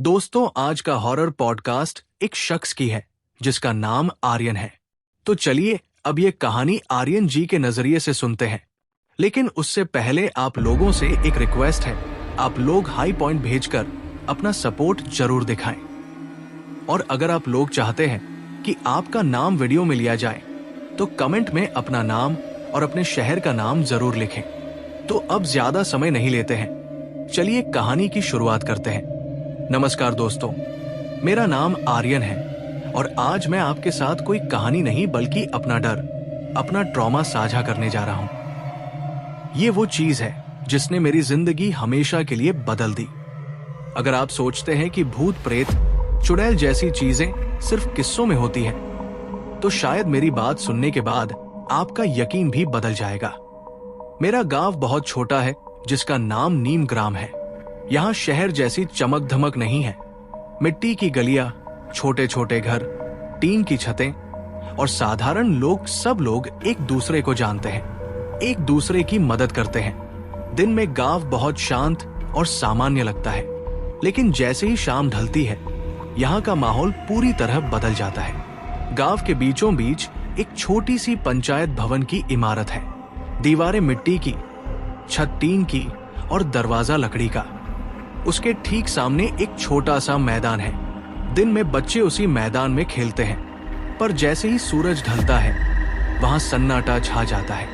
दोस्तों, आज का हॉरर पॉडकास्ट एक शख्स की है जिसका नाम आर्यन है। तो चलिए अब ये कहानी आर्यन जी के नजरिए से सुनते हैं। लेकिन उससे पहले आप लोगों से एक रिक्वेस्ट है, आप लोग हाई पॉइंट भेजकर अपना सपोर्ट जरूर दिखाएं। और अगर आप लोग चाहते हैं कि आपका नाम वीडियो में लिया जाए तो कमेंट में अपना नाम और अपने शहर का नाम जरूर लिखें। तो अब ज्यादा समय नहीं लेते हैं, चलिए कहानी की शुरुआत करते हैं। नमस्कार दोस्तों, मेरा नाम आर्यन है और आज मैं आपके साथ कोई कहानी नहीं बल्कि अपना डर, अपना ट्रॉमा साझा करने जा रहा हूं। ये वो चीज है जिसने मेरी जिंदगी हमेशा के लिए बदल दी। अगर आप सोचते हैं कि भूत प्रेत, चुड़ैल जैसी चीजें सिर्फ किस्सों में होती हैं, तो शायद मेरी बात सुनने के बाद आपका यकीन भी बदल जाएगा। मेरा गांव बहुत छोटा है जिसका नाम नीम ग्राम है। यहाँ शहर जैसी चमक धमक नहीं है। मिट्टी की गलियां, छोटे छोटे घर, टीन की छतें और साधारण लोग, सब लोग एक दूसरे को जानते हैं, एक दूसरे की मदद करते हैं। दिन में गांव बहुत शांत और सामान्य लगता है, लेकिन जैसे ही शाम ढलती है यहाँ का माहौल पूरी तरह बदल जाता है। गांव के बीचों बीच एक छोटी सी पंचायत भवन की इमारत है। दीवारें मिट्टी की, छत टीन की और दरवाजा लकड़ी का। उसके ठीक सामने एक छोटा सा मैदान है। दिन में बच्चे उसी मैदान में खेलते हैं, पर जैसे ही सूरज ढलता है वहां सन्नाटा छा जाता है।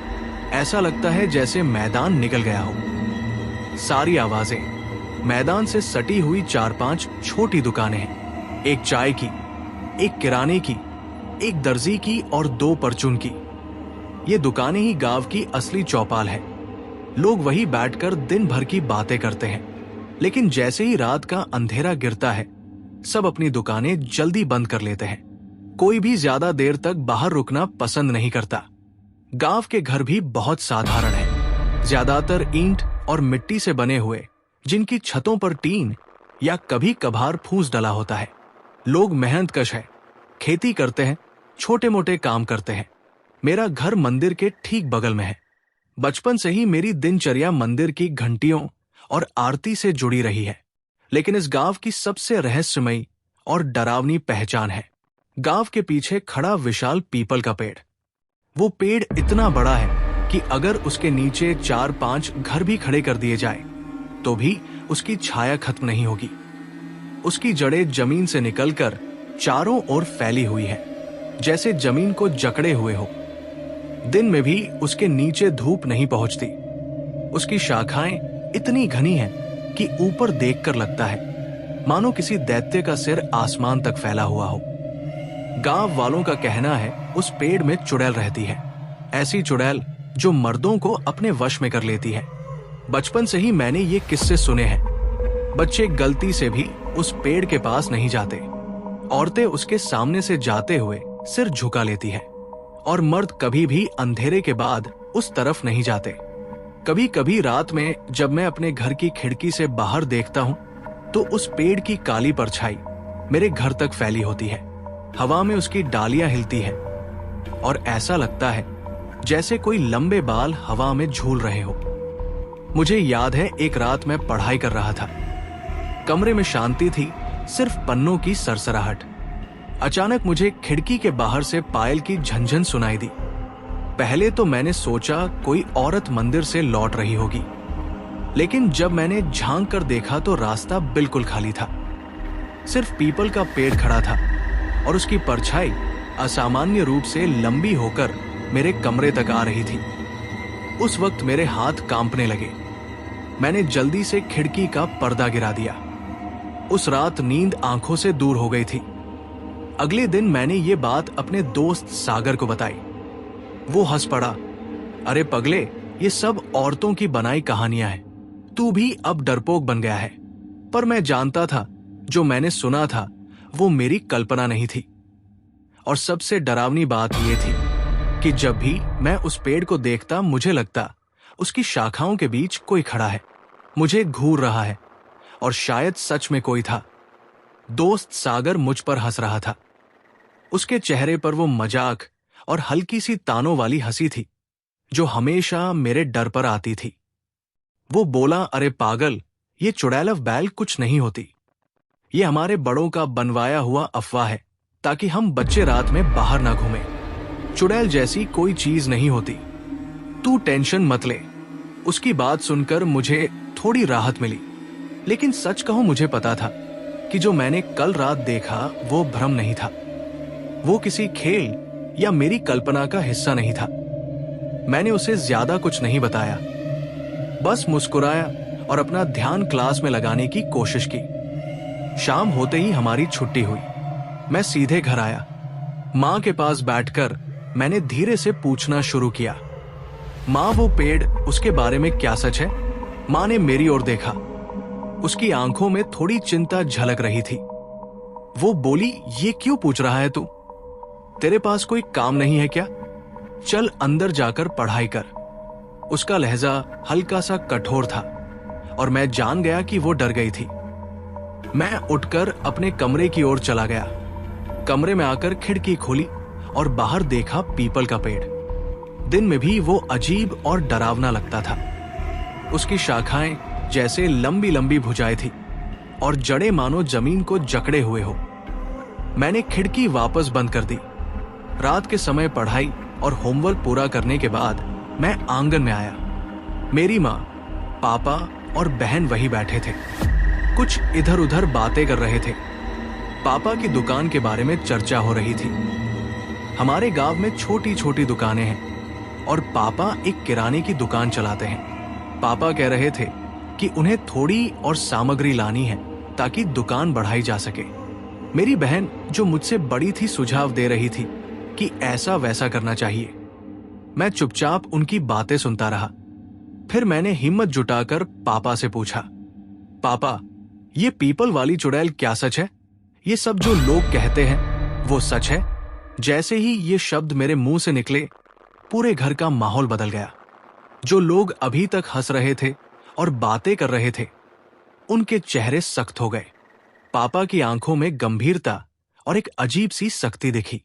ऐसा लगता है जैसे मैदान निकल गया हो। सारी आवाजें, मैदान से सटी हुई 4-5 छोटी दुकानें हैं। एक चाय की, एक किराने की, एक दर्जी की और 2 परचून की। ये दुकानें ही गांव की असली चौपाल है। लोग वही बैठकर दिन भर की बातें करते हैं, लेकिन जैसे ही रात का अंधेरा गिरता है सब अपनी दुकानें जल्दी बंद कर लेते हैं। कोई भी ज्यादा देर तक बाहर रुकना पसंद नहीं करता। गांव के घर भी बहुत साधारण हैं, ज्यादातर ईंट और मिट्टी से बने हुए, जिनकी छतों पर टीन या कभी कभार फूस डला होता है। लोग मेहनतकश है, खेती करते हैं, छोटे मोटे काम करते हैं। मेरा घर मंदिर के ठीक बगल में है। बचपन से ही मेरी दिनचर्या मंदिर की घंटियों और आरती से जुड़ी रही है। लेकिन इस गांव की सबसे रहस्यमयी और डरावनी पहचान है गांव के पीछे खड़ा विशाल पीपल का पेड़। वो पेड़ इतना बड़ा है कि अगर उसके नीचे 4-5 घर भी खड़े कर दिए जाए तो भी उसकी छाया खत्म नहीं होगी। उसकी जड़ें जमीन से निकलकर चारों ओर फैली हुई है, जैसे जमीन को जकड़े हुए हो। दिन में भी उसके नीचे धूप नहीं पहुंचती। उसकी शाखाएं इतनी घनी हैं कि ऊपर देखकर लगता है मानो किसी दैत्य का सिर आसमान तक फैला हुआ हो। गांव वालों का कहना है उस पेड़ में चुड़ैल रहती है, ऐसी चुड़ैल जो मर्दों को अपने वश में कर लेती है। बचपन से ही मैंने ये किस्से सुने हैं। बच्चे गलती से भी उस पेड़ के पास नहीं जाते। औरतें उसके सामने से जाते हुए सिर झुका लेती है और मर्द कभी भी अंधेरे के बाद उस तरफ नहीं जाते। कभी कभी रात में जब मैं अपने घर की खिड़की से बाहर देखता हूं तो उस पेड़ की काली परछाई मेरे घर तक फैली होती है। हवा में उसकी डालियां हिलती हैं और ऐसा लगता है जैसे कोई लंबे बाल हवा में झूल रहे हो। मुझे याद है एक रात मैं पढ़ाई कर रहा था। कमरे में शांति थी, सिर्फ पन्नों की सरसराहट। अचानक मुझे खिड़की के बाहर से पायल की झनझन सुनाई दी। पहले तो मैंने सोचा कोई औरत मंदिर से लौट रही होगी, लेकिन जब मैंने झांक कर देखा तो रास्ता बिल्कुल खाली था। सिर्फ पीपल का पेड़ खड़ा था और उसकी परछाई असामान्य रूप से लंबी होकर मेरे कमरे तक आ रही थी। उस वक्त मेरे हाथ कांपने लगे। मैंने जल्दी से खिड़की का पर्दा गिरा दिया। उस रात नींद आंखों से दूर हो गई थी। अगले दिन मैंने ये बात अपने दोस्त सागर को बताई। वो हंस पड़ा, अरे पगले, ये सब औरतों की बनाई कहानियां हैं, तू भी अब डरपोक बन गया है। पर मैं जानता था जो मैंने सुना था वो मेरी कल्पना नहीं थी। और सबसे डरावनी बात ये थी कि जब भी मैं उस पेड़ को देखता मुझे लगता उसकी शाखाओं के बीच कोई खड़ा है, मुझे घूर रहा है, और शायद सच में कोई था। दोस्त सागर मुझ पर हंस रहा था। उसके चेहरे पर वो मजाक और हल्की सी तानों वाली हंसी थी जो हमेशा मेरे डर पर आती थी। वो बोला, अरे पागल, ये चुड़ैल बैल कुछ नहीं होती। ये हमारे बड़ों का बनवाया हुआ अफवाह है ताकि हम बच्चे रात में बाहर ना घूमें। चुड़ैल जैसी कोई चीज नहीं होती, तू टेंशन मत ले। उसकी बात सुनकर मुझे थोड़ी राहत मिली, लेकिन सच कहूं मुझे पता था कि जो मैंने कल रात देखा वो भ्रम नहीं था। वो किसी खेल या मेरी कल्पना का हिस्सा नहीं था। मैंने उसे ज्यादा कुछ नहीं बताया, बस मुस्कुराया और अपना ध्यान क्लास में लगाने की कोशिश की। शाम होते ही हमारी छुट्टी हुई। मैं सीधे घर आया। माँ के पास बैठकर मैंने धीरे से पूछना शुरू किया, माँ वो पेड़, उसके बारे में क्या सच है? माँ ने मेरी ओर देखा। उसकी आंखों में थोड़ी चिंता झलक रही थी। वो बोली, ये क्यों पूछ रहा है तू? तेरे पास कोई काम नहीं है क्या? चल अंदर जाकर पढ़ाई कर। उसका लहजा हल्का सा कठोर था और मैं जान गया कि वो डर गई थी। मैं उठकर अपने कमरे की ओर चला गया। कमरे में आकर खिड़की खोली और बाहर देखा पीपल का पेड़। दिन में भी वो अजीब और डरावना लगता था। उसकी शाखाएं जैसे लंबी लंबी भुजाएं थी और जड़ें मानो जमीन को जकड़े हुए हो। मैंने खिड़की वापस बंद कर दी। रात के समय पढ़ाई और होमवर्क पूरा करने के बाद मैं आंगन में आया। मेरी माँ, पापा और बहन वहीं बैठे थे। कुछ इधर उधर बातें कर रहे थे। पापा की दुकान के बारे में चर्चा हो रही थी। हमारे गांव में छोटी छोटी दुकानें हैं और पापा एक किराने की दुकान चलाते हैं। पापा कह रहे थे कि उन्हें थोड़ी और सामग्री लानी है ताकि दुकान बढ़ाई जा सके। मेरी बहन, जो मुझसे बड़ी थी, सुझाव दे रही थी कि ऐसा वैसा करना चाहिए। मैं चुपचाप उनकी बातें सुनता रहा। फिर मैंने हिम्मत जुटाकर पापा से पूछा, पापा, ये पीपल वाली चुड़ैल क्या सच है? ये सब जो लोग कहते हैं वो सच है? जैसे ही ये शब्द मेरे मुंह से निकले, पूरे घर का माहौल बदल गया। जो लोग अभी तक हंस रहे थे और बातें कर रहे थे, उनके चेहरे सख्त हो गए। पापा की आंखों में गंभीरता और एक अजीब सी सख्ती दिखी।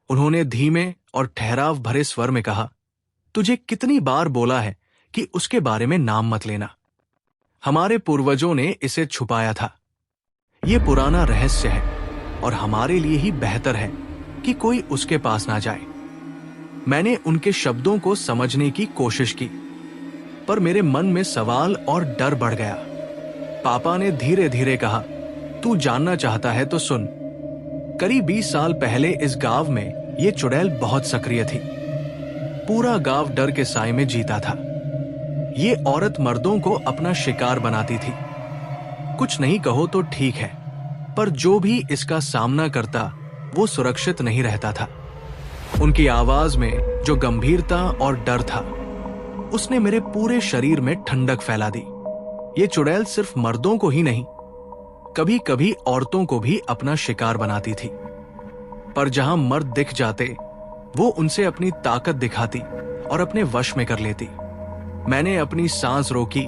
उन्होंने धीमे और ठहराव भरे स्वर में कहा, तुझे कितनी बार बोला है कि उसके बारे में नाम मत लेना। हमारे पूर्वजों ने इसे छुपाया था। यह पुराना रहस्य है और हमारे लिए ही बेहतर है कि कोई उसके पास ना जाए। मैंने उनके शब्दों को समझने की कोशिश की, पर मेरे मन में सवाल और डर बढ़ गया। पापा ने धीरे धीरे कहा, तू जानना चाहता है तो सुन। करीब 20 साल पहले इस गांव में ये चुड़ैल बहुत सक्रिय थी। पूरा गांव डर के साए में जीता था। ये औरत मर्दों को अपना शिकार बनाती थी। कुछ नहीं कहो तो ठीक है, पर जो भी इसका सामना करता वो सुरक्षित नहीं रहता था। उनकी आवाज में जो गंभीरता और डर था, उसने मेरे पूरे शरीर में ठंडक फैला दी। ये चुड़ैल सिर्फ मर्दों को ही नहीं, कभी कभी औरतों को भी अपना शिकार बनाती थी। पर जहां मर्द दिख जाते, वो उनसे अपनी ताकत दिखाती और अपने वश में कर लेती। मैंने अपनी सांस रोकी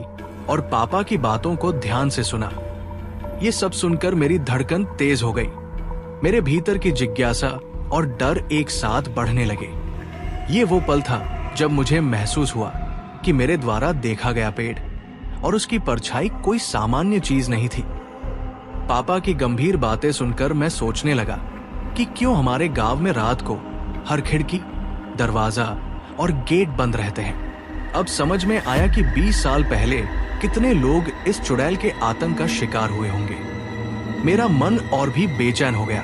और पापा की बातों को ध्यान से सुना। ये सब सुनकर मेरी धड़कन तेज हो गई। मेरे भीतर की जिज्ञासा और डर एक साथ बढ़ने लगे। ये वो पल था जब मुझे महसूस हुआ कि मेरे द्वारा देखा गया पेड़ और उसकी परछाई कोई सामान्य चीज नहीं थी। पापा की गंभीर बातें सुनकर मैं सोचने लगा कि क्यों हमारे गांव में रात को हर खिड़की, दरवाजा और गेट बंद रहते हैं। अब समझ में आया कि 20 साल पहले कितने लोग इस चुड़ैल के आतंक का शिकार हुए होंगे। मेरा मन और भी बेचैन हो गया।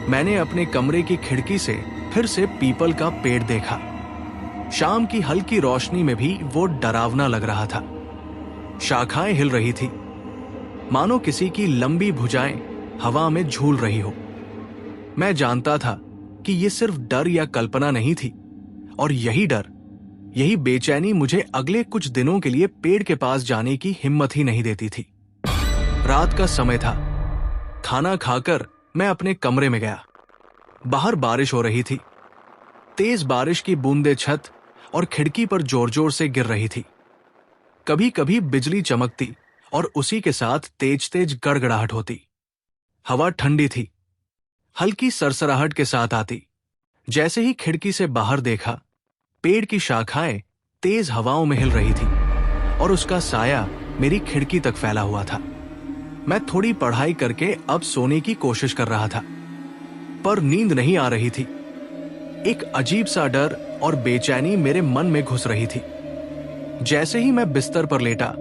मैंने अपने कमरे की खिड़की से फिर से पीपल का पेड़ देखा। शाम की हल्की रोशनी में भी वो डरावना लग रहा था। शाखाएं हिल रही थी, मानो किसी की लंबी भुजाएं हवा में झूल रही हो। मैं जानता था कि ये सिर्फ डर या कल्पना नहीं थी, और यही डर, यही बेचैनी मुझे अगले कुछ दिनों के लिए पेड़ के पास जाने की हिम्मत ही नहीं देती थी। रात का समय था। खाना खाकर मैं अपने कमरे में गया। बाहर बारिश हो रही थी। तेज बारिश की बूंदें छत और खिड़की पर जोर जोर से गिर रही थी। कभी कभी बिजली चमकती और उसी के साथ तेज तेज गड़गड़ाहट होती। हवा ठंडी थी, हल्की सरसराहट के साथ आती। जैसे ही खिड़की से बाहर देखा, पेड़ की शाखाएं तेज हवाओं में हिल रही थी और उसका साया मेरी खिड़की तक फैला हुआ था। मैं थोड़ी पढ़ाई करके अब सोने की कोशिश कर रहा था, पर नींद नहीं आ रही थी। एक अजीब सा डर और बेचैनी मेरे मन में घुस रही थी। जैसे ही मैं बिस्तर पर लेटा,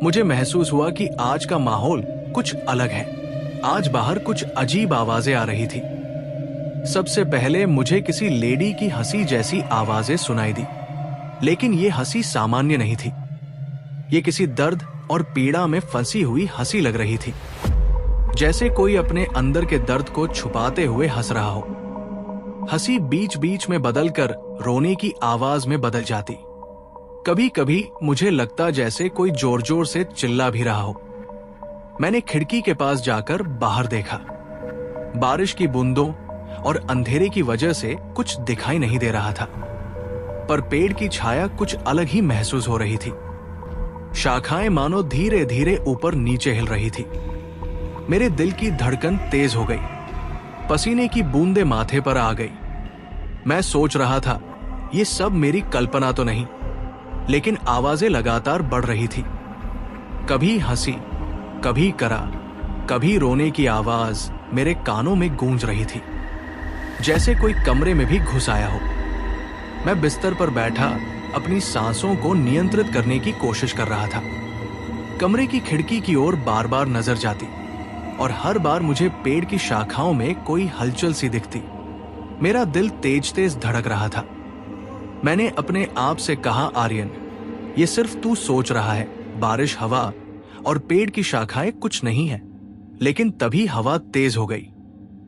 मुझे महसूस हुआ कि आज का माहौल कुछ अलग है। आज बाहर कुछ अजीब आवाजें आ रही थी। सबसे पहले मुझे किसी लेडी की हंसी जैसी आवाजें सुनाई दी, लेकिन ये हंसी सामान्य नहीं थी। ये किसी दर्द और पीड़ा में फंसी हुई हंसी लग रही थी, जैसे कोई अपने अंदर के दर्द को छुपाते हुए हंस रहा हो। हंसी बीच बीच में बदलकर रोने की आवाज में बदल जाती। कभी कभी मुझे लगता जैसे कोई जोर जोर से चिल्ला भी रहा हो। मैंने खिड़की के पास जाकर बाहर देखा। बारिश की बूंदों और अंधेरे की वजह से कुछ दिखाई नहीं दे रहा था, पर पेड़ की छाया कुछ अलग ही महसूस हो रही थी। शाखाएं मानो धीरे धीरे ऊपर नीचे हिल रही थी। मेरे दिल की धड़कन तेज हो गई, पसीने की बूंदें माथे पर आ गई। मैं सोच रहा था, ये सब मेरी कल्पना तो नहीं, लेकिन आवाजें लगातार बढ़ रही थी। कभी हंसी, कभी करा, कभी रोने की आवाज मेरे कानों में गूंज रही थी, जैसे कोई कमरे में भी घुस आया हो। मैं बिस्तर पर बैठा अपनी सांसों को नियंत्रित करने की कोशिश कर रहा था। कमरे की खिड़की की ओर बार बार नजर जाती और हर बार मुझे पेड़ की शाखाओं में कोई हलचल सी दिखती। मेरा दिल तेज तेज धड़क रहा था। मैंने अपने आप से कहा, आर्यन, ये सिर्फ तू सोच रहा है। बारिश, हवा और पेड़ की शाखाएं कुछ नहीं है। लेकिन तभी हवा तेज हो गई।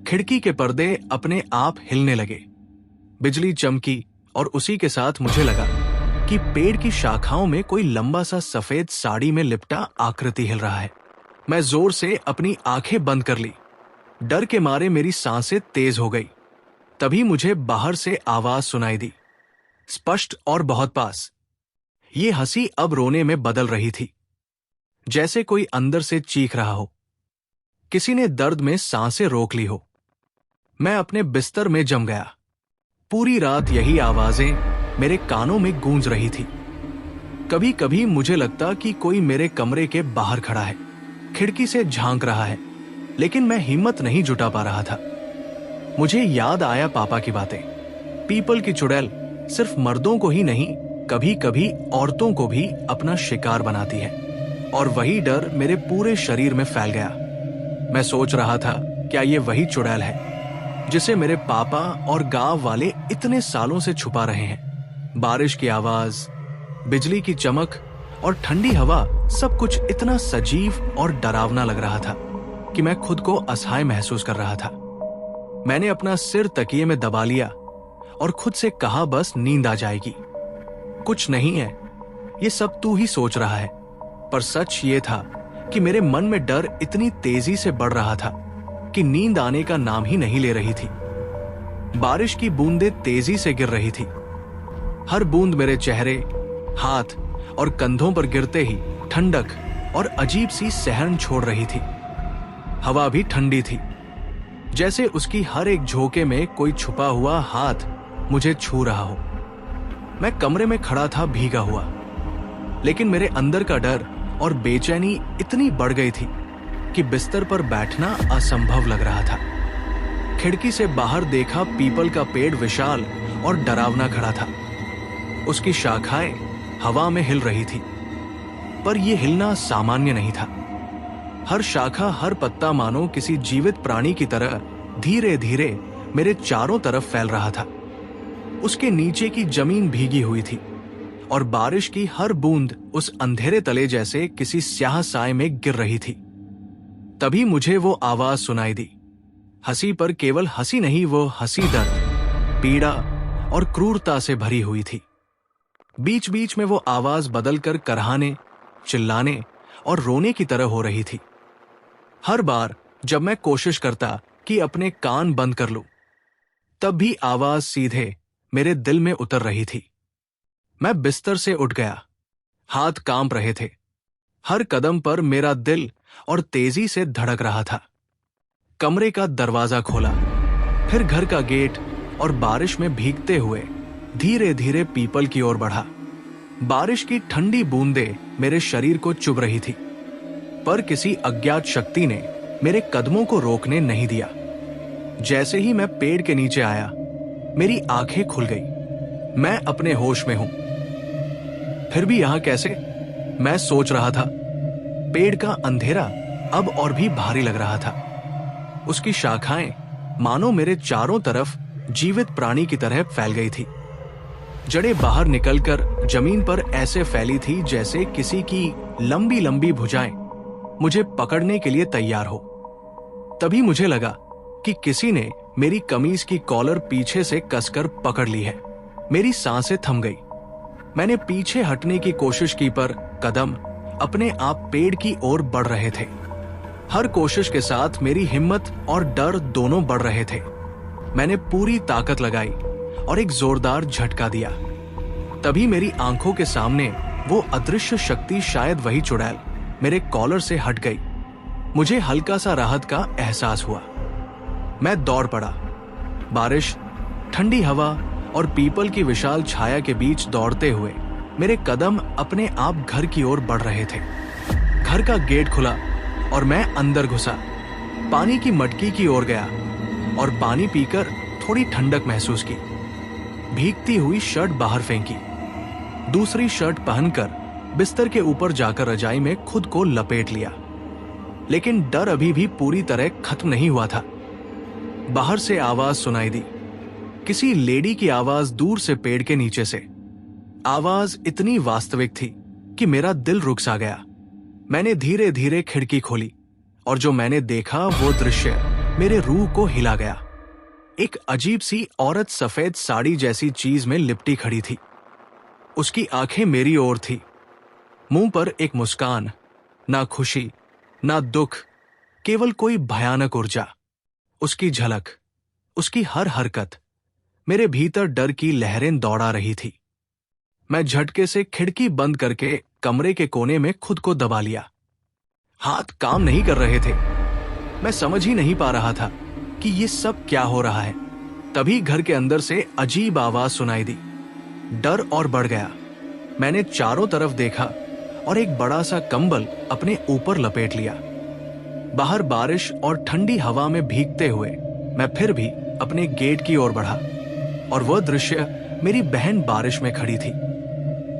खिड़की के पर्दे अपने आप हिलने लगे। बिजली चमकी और उसी के साथ मुझे लगा कि पेड़ की शाखाओं में कोई लंबा सा सफेद साड़ी में लिपटा आकृति हिल रहा है। मैं जोर से अपनी आंखें बंद कर ली। डर के मारे मेरी सांसें तेज हो गई। तभी मुझे बाहर से आवाज सुनाई दी, स्पष्ट और बहुत पास। ये हंसी अब रोने में बदल रही थी, जैसे कोई अंदर से चीख रहा हो। किसी ने दर्द में सांसें रोक ली हो। मैं अपने बिस्तर में जम गया। पूरी रात यही आवाजें मेरे कानों में गूंज रही थी। कभी कभी मुझे लगता कि कोई मेरे कमरे के बाहर खड़ा है, खिड़की से झांक रहा है, लेकिन मैं हिम्मत नहीं जुटा पा रहा था। मुझे याद आया पापा की बातें। पीपल की चुड़ैल सिर्फ मर्दों को ही नहीं, कभी कभी औरतों को भी अपना शिकार बनाती है। और वही डर मेरे पूरे शरीर में फैल गया। मैं सोच रहा था, क्या ये वही चुड़ैल है जिसे मेरे पापा और गांव वाले इतने सालों से छुपा रहे हैं? बारिश की आवाज, बिजली की चमक और ठंडी हवा, सब कुछ इतना सजीव और डरावना लग रहा था कि मैं खुद को असहाय महसूस कर रहा था। मैंने अपना सिर तकिए में दबा लिया और खुद से कहा, बस नींद आ जाएगी। कुछ नहीं है, ये सब तू ही सोच रहा है। पर सच ये था कि मेरे मन में डर इतनी तेजी से बढ़ रहा था कि नींद आने का नाम ही नहीं ले रही थी। बारिश की बूंदें तेजी से गिर रही थी। हर बूंद मेरे चेहरे, हाथ और कंधों पर गिरते ही ठंडक और अजीब सी सहन छोड़ रही थी। हवा भी ठंडी थी, जैसे उसकी हर एक झोंके में कोई छुपा हुआ हाथ मुझे छू रहा हो। मैं कमरे में खड़ा था, भीगा हुआ, लेकिन मेरे अंदर का डर और बेचैनी इतनी बढ़ गई थी कि बिस्तर पर बैठना असंभव लग रहा था। खिड़की से बाहर देखा, पीपल का पेड़ विशाल और डरावना खड़ा था। उसकी शाखाएं हवा में हिल रही थी, पर यह हिलना सामान्य नहीं था। हर शाखा, हर पत्ता मानो किसी जीवित प्राणी की तरह धीरे धीरे मेरे चारों तरफ फैल रहा था। उसके नीचे की जमीन भीगी हुई थी और बारिश की हर बूंद उस अंधेरे तले जैसे किसी स्याह साए में गिर रही थी। तभी मुझे वो आवाज सुनाई दी। हंसी, पर केवल हंसी नहीं, वो हंसी दर्द, पीड़ा और क्रूरता से भरी हुई थी। बीच बीच में वो आवाज बदलकर करहाने, चिल्लाने और रोने की तरह हो रही थी। हर बार जब मैं कोशिश करता कि अपने कान बंद कर लूं, तब भी आवाज सीधे मेरे दिल में उतर रही थी। मैं बिस्तर से उठ गया, हाथ कांप रहे थे। हर कदम पर मेरा दिल और तेजी से धड़क रहा था। कमरे का दरवाजा खोला, फिर घर का गेट, और बारिश में भीगते हुए धीरे धीरे पीपल की ओर बढ़ा। बारिश की ठंडी बूंदें मेरे शरीर को चुभ रही थी। पर किसी अज्ञात शक्ति ने मेरे कदमों को रोकने नहीं दिया। जैसे ही मैं पेड़ के नीचे आया, मेरी आंखें खुल गई। मैं अपने होश में हूं। फिर भी यहां कैसे, मैं सोच रहा था। पेड़ का अंधेरा अब और भी भारी लग रहा था। उसकी शाखाएं मानो मेरे चारों तरफ जीवित प्राणी की तरह फैल गई थी। जड़ें बाहर निकलकर जमीन पर ऐसे फैली थी जैसे किसी की लंबी लंबी भुजाएं मुझे पकड़ने के लिए तैयार हो। तभी मुझे लगा कि किसी ने मेरी कमीज की कॉलर पीछे से कसकर पकड़ ली है। मेरी सांसें थम गई। मैंने पीछे हटने की कोशिश की, पर कदम अपने आप पेड़ की ओर बढ़ रहे थे। हर कोशिश के साथ मेरी हिम्मत और डर दोनों बढ़ रहे थे। मैंने पूरी ताकत लगाई और एक जोरदार झटका दिया। तभी मेरी आंखों के सामने वो अदृश्य शक्ति, शायद वही चुड़ैल, मेरे कॉलर से हट गई। मुझे हल्का सा राहत का एहसास हुआ। मैं दौड़ पड़ा। बारिश, ठंडी हवा और पीपल की विशाल छाया के बीच दौड़ते हुए मेरे कदम अपने आप घर की ओर बढ़ रहे थे। घर का गेट खुला और मैं अंदर घुसा। पानी की मटकी की ओर गया और पानी पीकर थोड़ी ठंडक महसूस की। भीगती हुई शर्ट बाहर फेंकी। दूसरी शर्ट पहनकर बिस्तर के ऊपर जाकर रजाई में खुद को लपेट लिया। लेकिन डर अभी भी पूरी तरह खत्म नहीं हुआ था। बाहर से आवाज सुनाई दी, किसी लेडी की आवाज दूर से पेड़ के नीचे से। आवाज इतनी वास्तविक थी कि मेरा दिल रुक सा गया। मैंने धीरे धीरे खिड़की खोली और जो मैंने देखा वो दृश्य मेरे रूह को हिला गया। एक अजीब सी औरत सफेद साड़ी जैसी चीज में लिपटी खड़ी थी। उसकी आंखें मेरी ओर थी। मुंह पर एक मुस्कान, ना खुशी ना दुख, केवल कोई भयानक ऊर्जा। उसकी झलक, उसकी हर हरकत मेरे भीतर डर की लहरें दौड़ा रही थी। मैं झटके से खिड़की बंद करके कमरे के कोने में खुद को दबा लिया। हाथ काम नहीं कर रहे थे। मैं समझ ही नहीं पा रहा था कि ये सब क्या हो रहा है। तभी घर के अंदर से अजीब आवाज सुनाई दी। डर और बढ़ गया। मैंने चारों तरफ देखा और एक बड़ा सा कंबल अपने ऊपर लपेट लिया। बाहर बारिश और ठंडी हवा में भीगते हुए मैं फिर भी अपने गेट की ओर बढ़ा और वह दृश्य, मेरी बहन बारिश में खड़ी थी।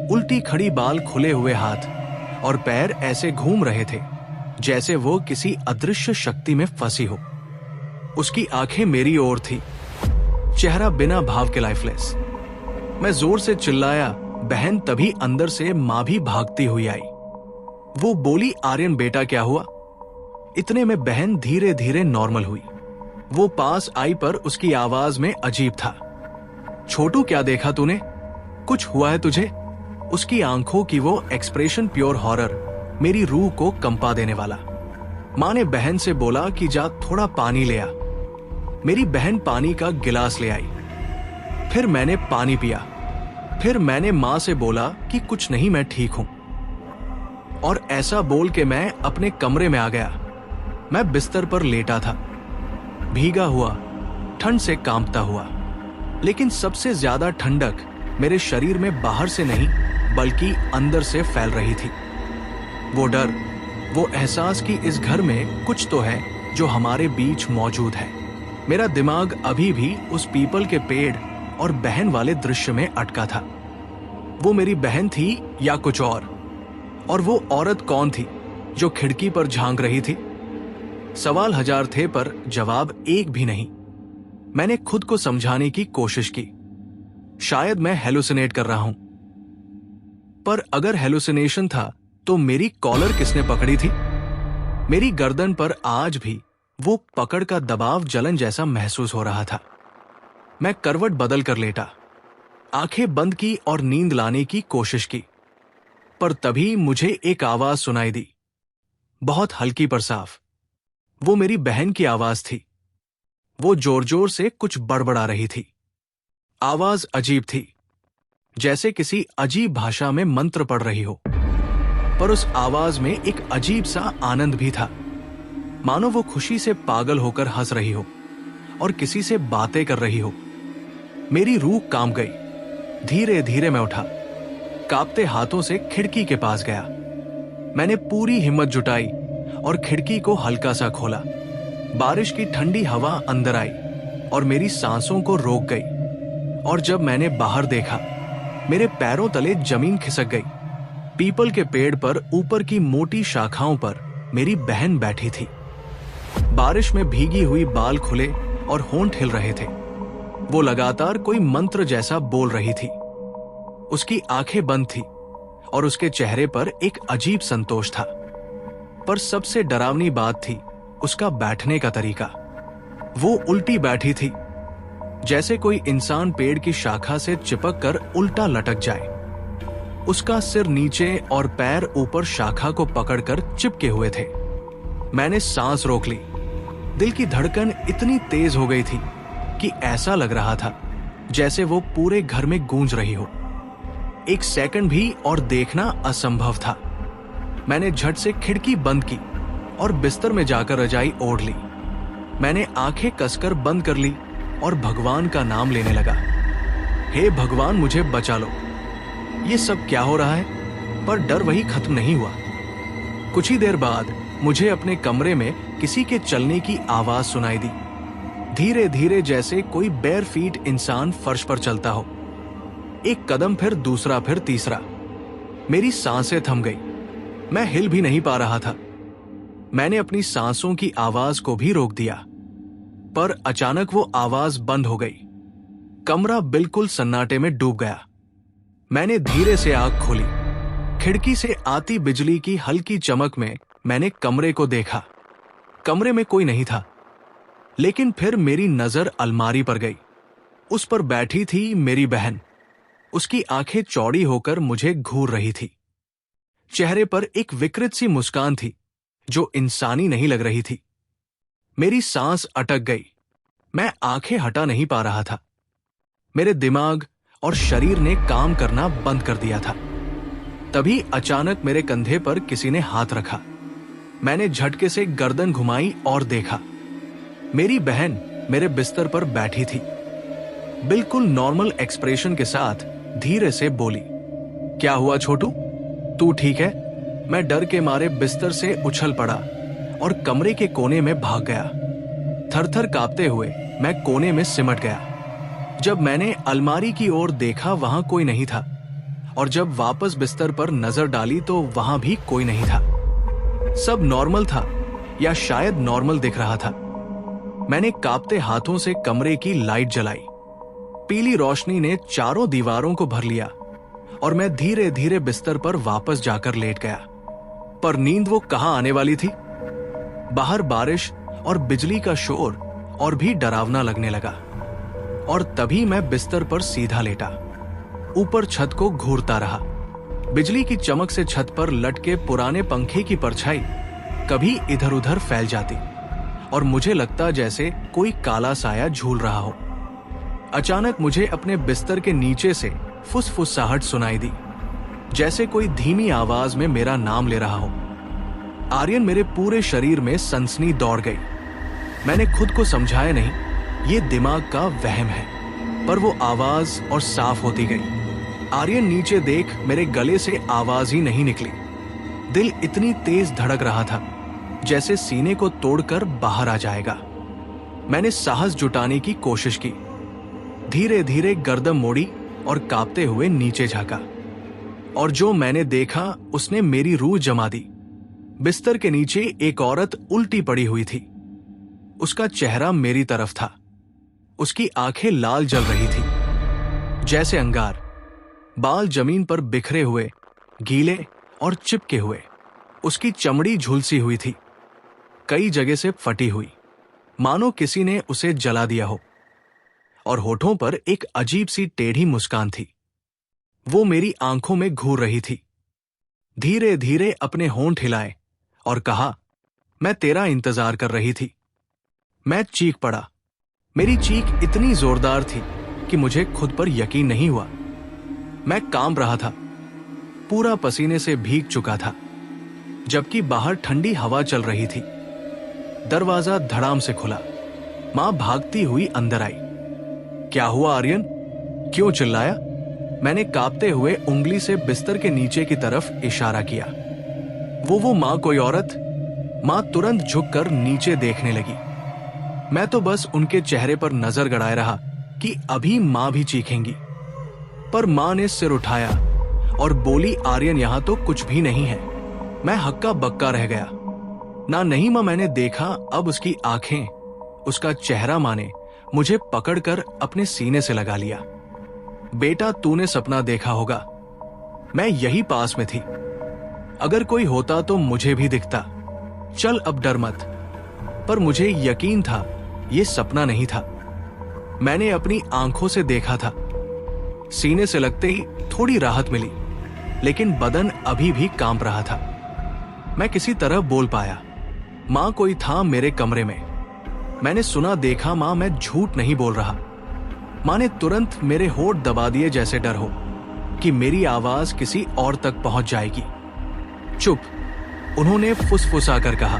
उल्टी खड़ी, बाल खुले हुए हाथ और पैर ऐसे घूम रहे थे जैसे वो किसी अदृश्य शक्ति में फंसी हो। उसकी आंखें मेरी ओर थी, चेहरा बिना भाव के लाइफलेस। मैं जोर से चिल्लाया, बहन। तभी अंदर से मां भी भागती हुई आई। वो बोली, आर्यन बेटा क्या हुआ? इतने में बहन धीरे धीरे नॉर्मल हुई। वो पास आई पर उसकी आवाज में अजीब था। छोटू, क्या देखा तूने? कुछ हुआ है तुझे? उसकी आंखों की वो एक्सप्रेशन प्योर हॉरर, मेरी रूह को कंपा देने वाला। मां ने बहन से बोला कि जा थोड़ा पानी ले आ। मेरी बहन पानी का गिलास ले आई। फिर मैंने पानी पिया। फिर मैंने मां से बोला कि कुछ नहीं, मैं ठीक हूं। और ऐसा बोल के मैं अपने कमरे में आ गया। मैं बिस्तर पर लेटा था, भीगा हुआ, ठंड से कांपता हुआ। लेकिन सबसे ज्यादा ठंडक मेरे शरीर में बाहर से नहीं बल्कि अंदर से फैल रही थी। वो डर, वो एहसास कि इस घर में कुछ तो है जो हमारे बीच मौजूद है। मेरा दिमाग अभी भी उस पीपल के पेड़ और बहन वाले दृश्य में अटका था। वो मेरी बहन थी या कुछ और वो औरत कौन थी जो खिड़की पर झांक रही थी? सवाल हजार थे पर जवाब एक भी नहीं। मैंने खुद को समझाने की कोशिश की, शायद मैं हेलुसिनेट कर रहा हूं। पर अगर हेलुसिनेशन था तो मेरी कॉलर किसने पकड़ी थी? मेरी गर्दन पर आज भी वो पकड़ का दबाव, जलन जैसा महसूस हो रहा था। मैं करवट बदल कर लेटा, आंखें बंद की और नींद लाने की कोशिश की। पर तभी मुझे एक आवाज सुनाई दी, बहुत हल्की पर साफ। वो मेरी बहन की आवाज थी। वो जोर जोर से कुछ बड़बड़ा रही थी। आवाज अजीब थी, जैसे किसी अजीब भाषा में मंत्र पढ़ रही हो। पर उस आवाज में एक अजीब सा आनंद भी था, मानो वो खुशी से पागल होकर हंस रही हो और किसी से बातें कर रही हो। मेरी रूह कांप गई। धीरे धीरे मैं उठा, कांपते हाथों से खिड़की के पास गया। मैंने पूरी हिम्मत जुटाई और खिड़की को हल्का सा खोला। बारिश की ठंडी हवा अंदर आई और मेरी सांसों को रोक गई। और जब मैंने बाहर देखा, मेरे पैरों तले जमीन खिसक गई। पीपल के पेड़ पर ऊपर की मोटी शाखाओं पर मेरी बहन बैठी थी। बारिश में भीगी हुई बाल खुले और होंठ हिल रहे थे। वो लगातार कोई मंत्र जैसा बोल रही थी। उसकी आंखें बंद थी और उसके चेहरे पर एक अजीब संतोष था। पर सबसे डरावनी बात थी उसका बैठने का तरीका। वो उल्टी बैठी थी, जैसे कोई इंसान पेड़ की शाखा से चिपक कर उल्टा लटक जाए। उसका सिर नीचे और पैर ऊपर शाखा को पकड़कर चिपके हुए थे। मैंने सांस रोक ली। दिल की धड़कन इतनी तेज हो गई थी कि ऐसा लग रहा था जैसे वो पूरे घर में गूंज रही हो। एक सेकंड भी और देखना असंभव था। मैंने झट से खिड़की बंद की और बिस्तर में जाकर रजाई ओढ़ ली। मैंने आंखें कसकर बंद कर ली और भगवान का नाम लेने लगा। हे भगवान, मुझे बचा लो। ये सब क्या हो रहा है? पर डर वही खत्म नहीं हुआ। कुछ ही देर बाद मुझे अपने कमरे में किसी के चलने की आवाज सुनाई दी, धीरे धीरे, जैसे कोई बेयर फीट इंसान फर्श पर चलता हो। एक कदम, फिर दूसरा, फिर तीसरा। मेरी सांसें थम गई। मैं हिल भी नहीं पा रहा था। मैंने अपनी सांसों की आवाज को भी रोक दिया, पर अचानक वो आवाज बंद हो गई। कमरा बिल्कुल सन्नाटे में डूब गया। मैंने धीरे से आंख खोली। खिड़की से आती बिजली की हल्की चमक में मैंने कमरे को देखा। कमरे में कोई नहीं था, लेकिन फिर मेरी नजर अलमारी पर गई। उस पर बैठी थी मेरी बहन। उसकी आंखें चौड़ी होकर मुझे घूर रही थी। चेहरे पर एक विकृत सी मुस्कान थी जो इंसानी नहीं लग रही थी। मेरी सांस अटक गई। मैं आंखें हटा नहीं पा रहा था। मेरे दिमाग और शरीर ने काम करना बंद कर दिया था। तभी अचानक मेरे कंधे पर किसी ने हाथ रखा। मैंने झटके से गर्दन घुमाई और देखा। मेरी बहन मेरे बिस्तर पर बैठी थी। बिल्कुल नॉर्मल एक्सप्रेशन के साथ धीरे से बोली, क्या हुआ छोटू, तू ठीक है? मैं डर के मारे बिस्तर से उछल पड़ा और कमरे के कोने में भाग गया। थर-थर कांपते हुए मैं कोने में सिमट गया। जब मैंने अलमारी की ओर देखा, वहां कोई नहीं था, और जब वापस बिस्तर पर नजर डाली तो वहां भी कोई नहीं था। सब नॉर्मल था, या शायद नॉर्मल दिख रहा था। मैंने कांपते हाथों से कमरे की लाइट जलाई। पीली रोशनी ने चारों दीवारों को भर लिया और मैं धीरे धीरे बिस्तर पर वापस जाकर लेट गया। पर नींद वो कहां आने वाली थी। बाहर बारिश और बिजली का शोर और भी डरावना लगने लगा, और तभी मैं बिस्तर पर सीधा लेटा, ऊपर छत को घूरता रहा। बिजली की चमक से छत पर लटके पुराने पंखे की परछाई कभी इधर उधर फैल जाती और मुझे लगता जैसे कोई काला साया झूल रहा हो। अचानक मुझे अपने बिस्तर के नीचे से फुसफुसाहट सुनाई दी, जैसे कोई धीमी आवाज में मेरा नाम ले रहा हो। आर्यन। मेरे पूरे शरीर में सनसनी दौड़ गई। मैंने खुद को समझाया नहीं, ये दिमाग का वहम है, पर वो आवाज और साफ होती गई। आर्यन, नीचे देख। मेरे गले से आवाज ही नहीं निकली। दिल इतनी तेज धड़क रहा था जैसे सीने को तोड़कर बाहर आ जाएगा। मैंने साहस जुटाने की कोशिश की। धीरे धीरे गर्दन मोड़ी और कांपते हुए नीचे झांका, और जो मैंने देखा उसने मेरी रूह जमा दी। बिस्तर के नीचे एक औरत उल्टी पड़ी हुई थी। उसका चेहरा मेरी तरफ था। उसकी आंखें लाल जल रही थी जैसे अंगार। बाल जमीन पर बिखरे हुए, गीले और चिपके हुए। उसकी चमड़ी झुलसी हुई थी, कई जगह से फटी हुई, मानो किसी ने उसे जला दिया हो। और होठों पर एक अजीब सी टेढ़ी मुस्कान थी। वो मेरी आंखों में घूर रही थी। धीरे धीरे अपने होंठ हिलाए और कहा, मैं तेरा इंतजार कर रही थी। मैं चीख पड़ा। मेरी चीख इतनी जोरदार थी कि मुझे खुद पर यकीन नहीं हुआ। मैं कांप रहा था, पूरा पसीने से भीग चुका था, जबकि बाहर ठंडी हवा चल रही थी। दरवाजा धड़ाम से खुला। मां भागती हुई अंदर आई। क्या हुआ आर्यन, क्यों चिल्लाया? मैंने कांपते हुए उंगली से बिस्तर के नीचे की तरफ इशारा किया। वो मां कोई औरत? मां तुरंत झुककर नीचे देखने लगी। मैं तो बस उनके चेहरे पर नजर गड़ाए रहा कि अभी मां भी चीखेंगी, पर मां ने सिर उठाया और बोली, आर्यन, यहां तो कुछ भी नहीं है। मैं हक्का बक्का रह गया। ना नहीं मां, मैंने देखा। अब उसकी आंखें, उसका चेहरा मां ने मुझे पकड़कर अपने सीने से लगा लिया। बेटा, तूने सपना देखा होगा। मैं यही पास में थी। अगर कोई होता तो मुझे भी दिखता। चल अब डर मत। पर मुझे यकीन था ये सपना नहीं था। मैंने अपनी आंखों से देखा था। सीने से लगते ही थोड़ी राहत मिली, लेकिन बदन अभी भी कांप रहा था। मैं किसी तरह बोल पाया, मां, कोई था मेरे कमरे में। मैंने सुना, देखा मां, मैं झूठ नहीं बोल रहा। मां ने तुरंत मेरे होंठ दबा दिए, जैसे डर हो कि मेरी आवाज किसी और तक पहुंच जाएगी। चुप, उन्होंने फुसफुसाकर कहा,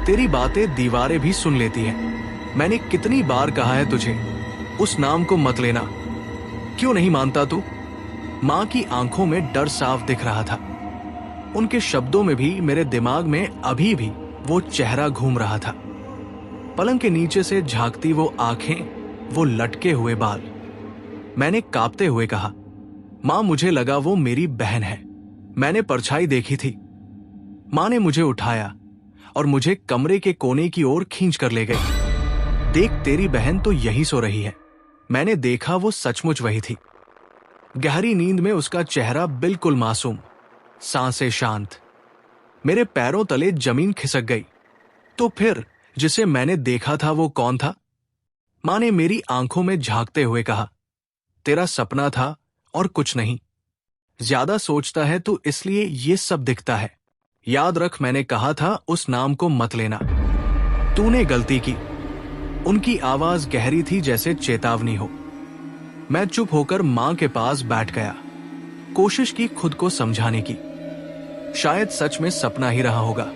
तेरी बातें दीवारें भी सुन लेती हैं। मैंने कितनी बार कहा है तुझे, उस नाम को मत लेना। क्यों नहीं मानता तू? मां की आंखों में डर साफ दिख रहा था। उनके शब्दों में भी मेरे दिमाग में अभी भी वो चेहरा घूम रहा था। पलंग के नीचे से झांकती वो आंखें, वो लटके हुए बाल। मैंने कांपते हुए कहा, मां, मुझे लगा वो मेरी बहन है। मैंने परछाई देखी थी। मां ने मुझे उठाया और मुझे कमरे के कोने की ओर खींच कर ले गई। देख, तेरी बहन तो यही सो रही है। मैंने देखा वो सचमुच वही थी। गहरी नींद में उसका चेहरा बिल्कुल मासूम, सांसें शांत। मेरे पैरों तले जमीन खिसक गई। तो फिर जिसे मैंने देखा था वो कौन था? मां ने मेरी आंखों में झांकते हुए कहा, तेरा सपना था और कुछ नहीं। ज्यादा सोचता है तू, इसलिए ये सब दिखता है। याद रख, मैंने कहा था उस नाम को मत लेना। तूने गलती की। उनकी आवाज गहरी थी, जैसे चेतावनी हो। मैं चुप होकर मां के पास बैठ गया। कोशिश की खुद को समझाने की। शायद सच में सपना ही रहा होगा।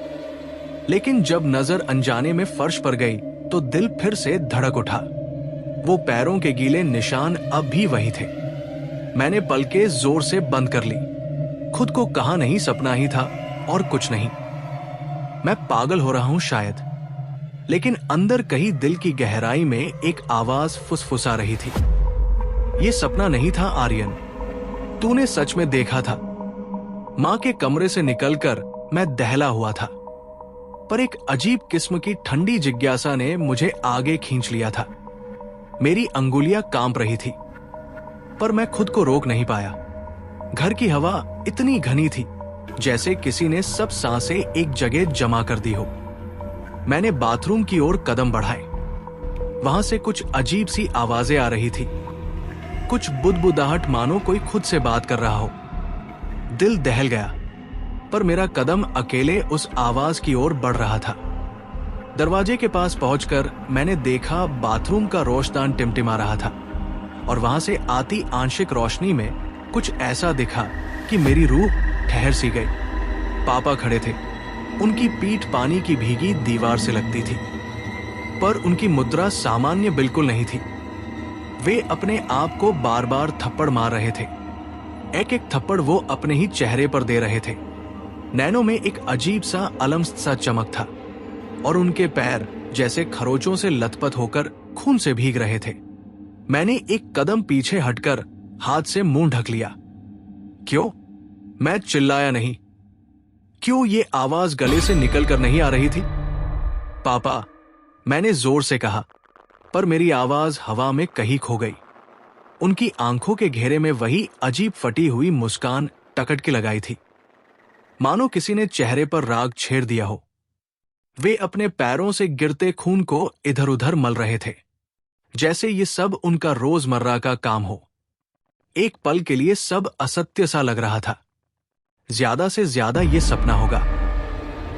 लेकिन जब नजर अनजाने में फर्श पर गई तो दिल फिर से धड़क उठा। वो पैरों के गीले निशान अब भी वही थे। मैंने पलकें जोर से बंद कर ली। खुद को कहा, नहीं, सपना ही था और कुछ नहीं। मैं पागल हो रहा हूं शायद। लेकिन अंदर कहीं दिल की गहराई में एक आवाज फुसफुसा रही थी, ये सपना नहीं था आर्यन, तूने सच में देखा था। मां के कमरे से निकलकर मैं दहला हुआ था, पर एक अजीब किस्म की ठंडी जिज्ञासा ने मुझे आगे खींच लिया था। मेरी अंगुलियां कांप रही थी, पर मैं खुद को रोक नहीं पाया। घर की हवा इतनी घनी थी जैसे किसी ने सब सांसें एक जगह जमा कर दी हो। मैंने बाथरूम की ओर कदम बढ़ाए। वहां से कुछ अजीब सी आवाजें आ रही थी, कुछ बुदबुदाहट, मानो कोई खुद से बात कर रहा हो। दिल दहल गया, पर मेरा कदम अकेले उस आवाज की ओर बढ़ रहा था। दरवाजे के पास पहुंचकर मैंने देखा बाथरूम का रोशदान टिमटिमा रहा था और वहां से आती आंशिक रोशनी में कुछ ऐसा दिखा कि मेरी रूह ठहर सी गई। पापा खड़े थे। उनकी पीठ पानी की भीगी दीवार से लगती थी, पर उनकी मुद्रा सामान्य बिल्कुल नहीं थी। वे अपने आप को बार बार थप्पड़ मार रहे थे। एक एक थप्पड़ वो अपने ही चेहरे पर दे रहे थे। नैनों में एक अजीब सा अलम सा चमक था और उनके पैर जैसे खरोचों से लथपथ होकर खून से भीग रहे थे। मैंने एक कदम पीछे हटकर हाथ से मुंह ढक लिया। क्यों? मैं चिल्लाया नहीं। क्यों ये आवाज गले से निकल कर नहीं आ रही थी? पापा, मैंने जोर से कहा, पर मेरी आवाज हवा में कहीं खो गई। उनकी आंखों के घेरे में वही अजीब फटी हुई मुस्कान टकट के लगाई थी, मानो किसी ने चेहरे पर राग छेड़ दिया हो। वे अपने पैरों से गिरते खून को इधर उधर मल रहे थे, जैसे ये सब उनका रोजमर्रा का काम हो। एक पल के लिए सब असत्य सा लग रहा था। ज्यादा से ज्यादा ये सपना होगा,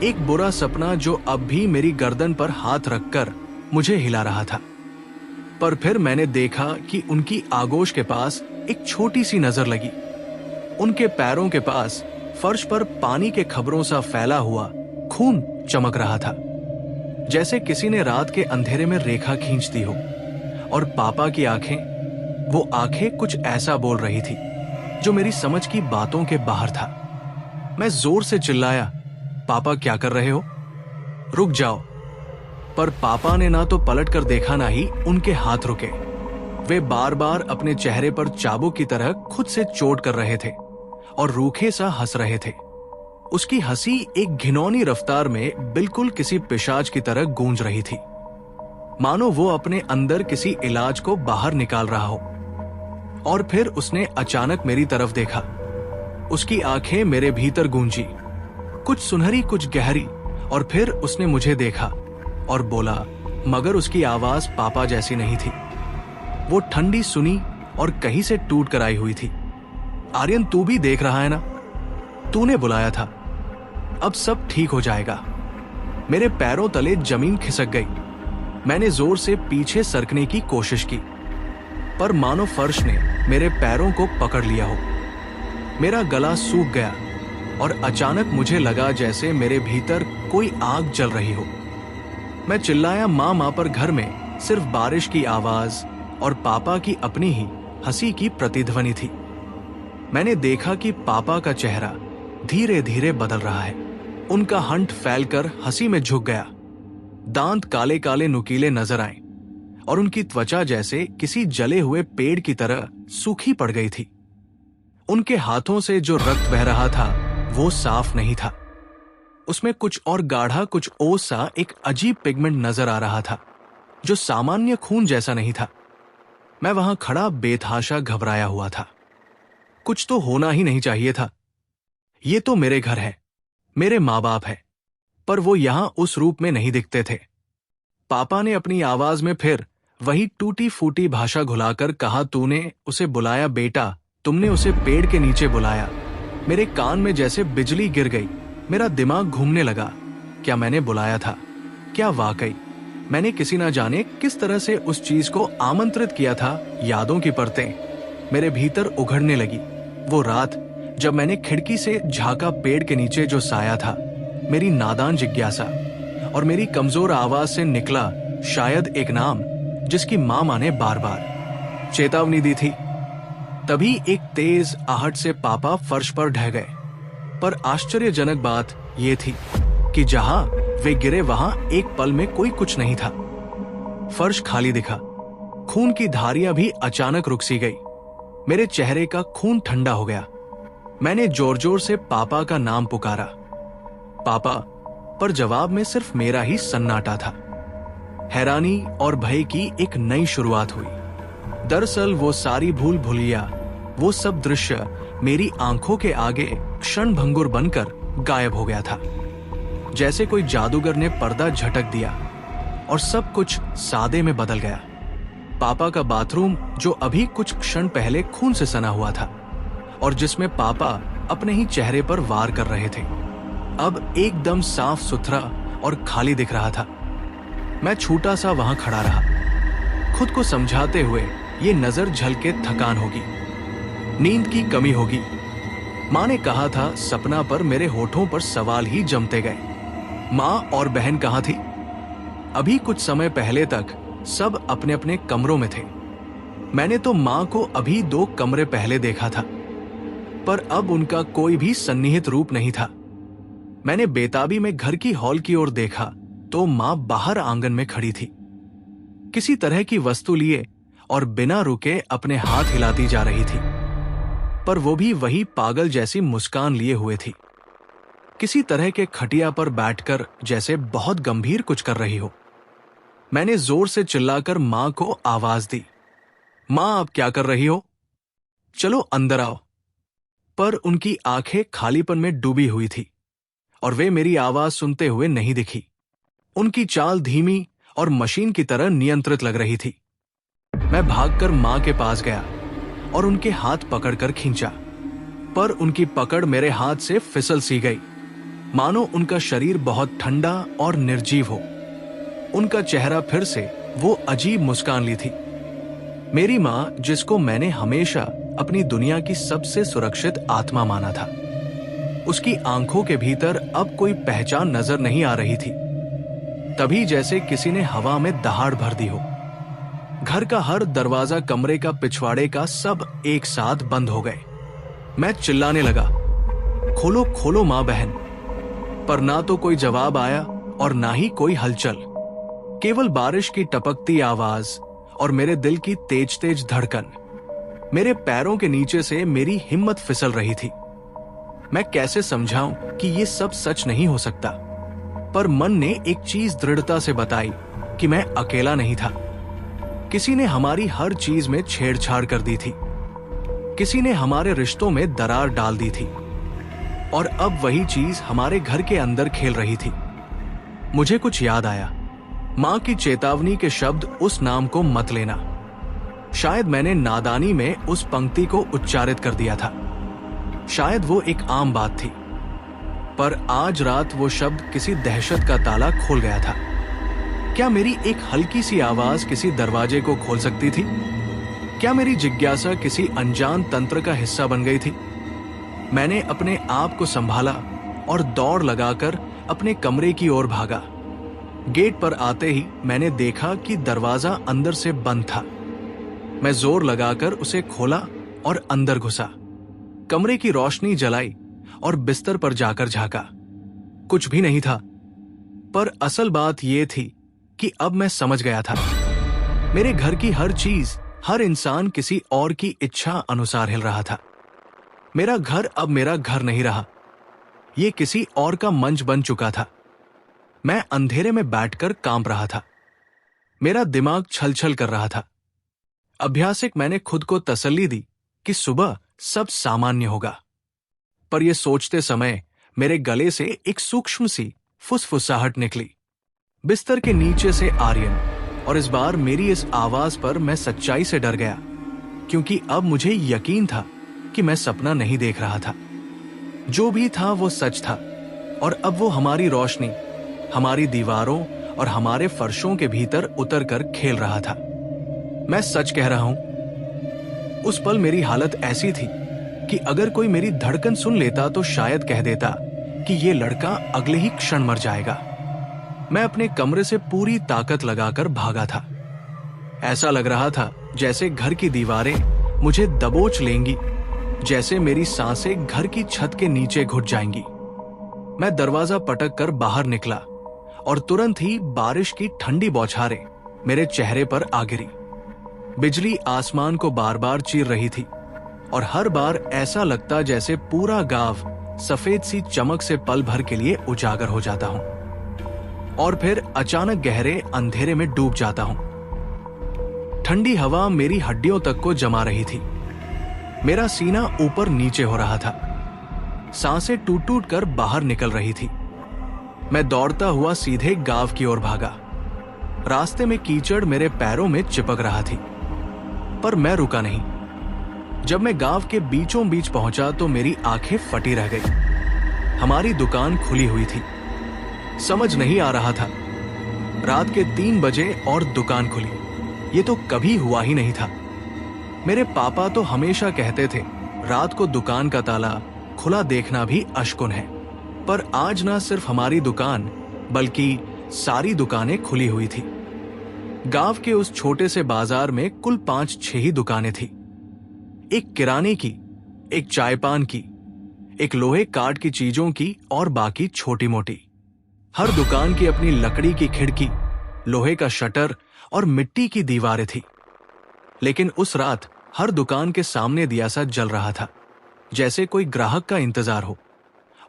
एक बुरा सपना जो अब भी मेरी गर्दन पर हाथ रखकर मुझे हिला रहा था। पर फिर मैंने देखा कि उनकी आगोश के पास एक छोटी सी नजर लगी। उनके पैरों के पास फर्श पर पानी के खबरों सा फैला हुआ खून चमक रहा था, जैसे किसी ने रात के अंधेरे में रेखा खींच दी हो। और पापा की आंखें, वो आंखें कुछ ऐसा बोल रही थी जो मेरी समझ की बातों के बाहर था। मैं जोर से चिल्लाया, पापा क्या कर रहे हो? रुक जाओ। पर पापा ने ना तो पलट कर देखा, ना ही उनके हाथ रुके। वे बार बार अपने चेहरे पर चाबुक की तरह खुद से चोट कर रहे थे और रूखे सा हंस रहे थे। उसकी हंसी एक घिनौनी रफ्तार में बिल्कुल किसी पिशाच की तरह गूंज रही थी, मानो वो अपने अंदर किसी इलाज को बाहर निकाल रहा हो। और फिर उसने अचानक मेरी तरफ देखा। उसकी आंखें मेरे भीतर गूंजी, कुछ सुनहरी कुछ गहरी। और फिर उसने मुझे देखा और बोला, मगर उसकी आवाज पापा जैसी नहीं थी। वो ठंडी सुनी और कहीं से टूट कर आई हुई थी। आर्यन, तू भी देख रहा है ना? तूने बुलाया था। अब सब ठीक हो जाएगा। मेरे पैरों तले जमीन खिसक गई। मैंने जोर से पीछे सरकने की कोशिश की, पर मानो फर्श ने मेरे पैरों को पकड़ लिया हो। मेरा गला सूख गया और अचानक मुझे लगा जैसे मेरे भीतर कोई आग जल रही हो। मैं चिल्लाया, माँ माँ, पर घर में सिर्फ बारिश की आवाज और पापा की अपनी ही हंसी की प्रतिध्वनि थी। मैंने देखा कि पापा का चेहरा धीरे धीरे बदल रहा है। उनका हंठ फैलकर हंसी में झुक गया। दांत काले काले नुकीले नजर आए और उनकी त्वचा जैसे किसी जले हुए पेड़ की तरह सूखी पड़ गई थी। उनके हाथों से जो रक्त बह रहा था वो साफ नहीं था। उसमें कुछ और गाढ़ा, कुछ ओस सा एक अजीब पिगमेंट नजर आ रहा था, जो सामान्य खून जैसा नहीं था। मैं वहां खड़ा बेतहाशा घबराया हुआ था। कुछ तो होना ही नहीं चाहिए था। ये तो मेरे घर है, मेरे माँ बाप है, पर वो यहां उस रूप में नहीं दिखते थे। पापा ने अपनी आवाज में फिर वही टूटी फूटी भाषा घुलाकर कहा, तूने उसे बुलाया बेटा, तुमने उसे पेड़ के नीचे बुलाया। मेरे कान में जैसे बिजली गिर गई। मेरा दिमाग घूमने लगा। क्या मैंने बुलाया था? क्या वाकई मैंने किसी ना जाने किस तरह से उस चीज को आमंत्रित किया था? यादों की परतें मेरे भीतर उघड़ने लगी। वो रात जब मैंने खिड़की से झांका, पेड़ के नीचे जो साया था, मेरी नादान जिज्ञासा और मेरी कमजोर आवाज से निकला शायद एक नाम जिसकी माँ ने बार बार चेतावनी दी थी। तभी एक तेज आहट से पापा फर्श पर ढह गए। पर आश्चर्यजनक बात यह थी कि जहां वे गिरे वहां एक पल में कोई कुछ नहीं था। फर्श खाली दिखा। खून की धारियां भी अचानक रुक सी गई। मेरे चेहरे का खून ठंडा हो गया। मैंने जोर जोर से पापा का नाम पुकारा, पापा, पर जवाब में सिर्फ मेरा ही सन्नाटा था। हैरानी और भय की एक नई शुरुआत हुई। दरअसल वो सारी भूल भुलिया, वो सब दृश्य मेरी आंखों के आगे क्षण भंगुर बनकर गायब हो गया था। जैसे कोई जादूगर ने पर्दा झटक दिया और सब कुछ सादे में बदल गया। पापा का बाथरूम, जो अभी कुछ क्षण पहले खून से सना हुआ था और जिसमें पापा अपने ही चेहरे पर वार कर रहे थे, अब एकदम साफ सुथरा और खाली दिख रहा था। मैं छूटा सा वहां खड़ा रहा, खुद को समझाते हुए ये नजर झलके थकान होगी, नींद की कमी होगी। माँ ने कहा था सपना, पर मेरे होठों पर सवाल ही जमते गए। माँ और बहन कहाँ थी? अभी कुछ समय पहले तक सब अपने अपने कमरों में थे। मैंने तो माँ को अभी 2 कमरे पहले देखा था, पर अब उनका कोई भी सन्निहित रूप नहीं था। मैंने बेताबी में घर की हॉल की ओर देखा तो माँ बाहर आंगन में खड़ी थी, किसी तरह की वस्तु लिए और बिना रुके अपने हाथ हिलाती जा रही थी, पर वो भी वही पागल जैसी मुस्कान लिए हुए थी, किसी तरह के खटिया पर बैठकर जैसे बहुत गंभीर कुछ कर रही हो। मैंने जोर से चिल्लाकर माँ को आवाज दी, माँ, आप क्या कर रही हो? चलो अंदर आओ। पर उनकी आंखें खालीपन में डूबी हुई थी और वे मेरी आवाज सुनते हुए नहीं दिखी। उनकी चाल धीमी और मशीन की तरह नियंत्रित लग रही थी। मैं भागकर माँ के पास गया और उनके हाथ पकड़कर खींचा, पर उनकी पकड़ मेरे हाथ से फिसल सी गई, मानो उनका शरीर बहुत ठंडा और निर्जीव हो। उनका चेहरा फिर से वो अजीब मुस्कान ली थी। मेरी माँ, जिसको मैंने हमेशा अपनी दुनिया की सबसे सुरक्षित आत्मा माना था, उसकी आंखों के भीतर अब कोई पहचान नजर नहीं आ रही थी। तभी जैसे किसी ने हवा में दहाड़ भर दी हो। घर का हर दरवाजा, कमरे का पिछवाड़े का, सब एक साथ बंद हो गए। मैं चिल्लाने लगा, खोलो खोलो माँ बहन, पर ना तो कोई जवाब आया और ना ही कोई हलचल। केवल बारिश की टपकती आवाज और मेरे दिल की तेज तेज धड़कन। मेरे पैरों के नीचे से मेरी हिम्मत फिसल रही थी। मैं कैसे समझाऊं कि ये सब सच नहीं हो सकता, पर मन ने एक चीज दृढ़ता से बताई कि मैं अकेला नहीं था। किसी ने हमारी हर चीज में छेड़छाड़ कर दी थी, किसी ने हमारे रिश्तों में दरार डाल दी थी, और अब वही चीज हमारे घर के अंदर खेल रही थी। मुझे कुछ याद आया, मां की चेतावनी के शब्द, उस नाम को मत लेना। शायद मैंने नादानी में उस पंक्ति को उच्चारित कर दिया था, शायद वो एक आम बात थी, पर आज रात वो शब्द किसी दहशत का ताला खोल गया था। क्या मेरी एक हल्की सी आवाज किसी दरवाजे को खोल सकती थी? क्या मेरी जिज्ञासा किसी अनजान तंत्र का हिस्सा बन गई थी? मैंने अपने आप को संभाला और दौड़ लगाकर अपने कमरे की ओर भागा। गेट पर आते ही मैंने देखा कि दरवाजा अंदर से बंद था। मैं जोर लगाकर उसे खोला और अंदर घुसा। कमरे की रोशनी जलाई और बिस्तर पर जाकर झांका। कुछ भी नहीं था, पर असल बात यह थी कि अब मैं समझ गया था। मेरे घर की हर चीज, हर इंसान किसी और की इच्छा अनुसार हिल रहा था। मेरा घर अब मेरा घर नहीं रहा, यह किसी और का मंच बन चुका था। मैं अंधेरे में बैठकर कांप रहा था। मेरा दिमाग छल छल कर रहा था। अभ्यासिक मैंने खुद को तसल्ली दी कि सुबह सब सामान्य होगा, पर यह सोचते समय मेरे गले से एक सूक्ष्म सी फुसफुसाहट निकली। बिस्तर के नीचे से आर्यन, और इस बार मेरी इस आवाज पर मैं सच्चाई से डर गया, क्योंकि अब मुझे यकीन था कि मैं सपना नहीं देख रहा था। जो भी था वो सच था, और अब वो हमारी रोशनी, हमारी दीवारों और हमारे फर्शों के भीतर उतरकर खेल रहा था। मैं सच कह रहा हूं, उस पल मेरी हालत ऐसी थी कि अगर कोई मेरी धड़कन सुन लेता तो शायद कह देता कि ये लड़का अगले ही क्षण मर जाएगा। मैं अपने कमरे से पूरी ताकत लगाकर भागा था। ऐसा लग रहा था जैसे घर की दीवारें मुझे दबोच लेंगी, जैसे मेरी सांसें घर की छत के नीचे घुट जाएंगी। मैं दरवाजा पटक कर बाहर निकला और तुरंत ही बारिश की ठंडी बौछारें मेरे चेहरे पर आ गिरी। बिजली आसमान को बार बार चीर रही थी, और हर बार ऐसा लगता जैसे पूरा गांव सफेद सी चमक से पल भर के लिए उजागर हो जाता हूं, और फिर अचानक गहरे अंधेरे में डूब जाता हूं। ठंडी हवा मेरी हड्डियों तक को जमा रही थी। मेरा सीना ऊपर नीचे हो रहा था। सांसें टूट टूट कर बाहर निकल रही थी। मैं दौड़ता हुआ सीधे गांव की ओर भागा। रास्ते में कीचड़ मेरे पैरों में चिपक रहा थी, पर मैं रुका नहीं। जब मैं गांव के बीचों बीच पहुंचा तो मेरी आंखें फटी रह गई। हमारी दुकान खुली हुई थी। समझ नहीं आ रहा था, रात के 3 बजे और दुकान खुली, ये तो कभी हुआ ही नहीं था। मेरे पापा तो हमेशा कहते थे, रात को दुकान का ताला खुला देखना भी अशकुन है, पर आज ना सिर्फ हमारी दुकान बल्कि सारी दुकानें खुली हुई थी। गांव के उस छोटे से बाजार में कुल 5-6 ही दुकानें थी। एक किराने की, एक चायपान की, एक लोहे काट की चीजों की, और बाकी छोटी मोटी। हर दुकान की अपनी लकड़ी की खिड़की, लोहे का शटर और मिट्टी की दीवारें थी। लेकिन उस रात हर दुकान के सामने दिया सा जल रहा था, जैसे कोई ग्राहक का इंतजार हो।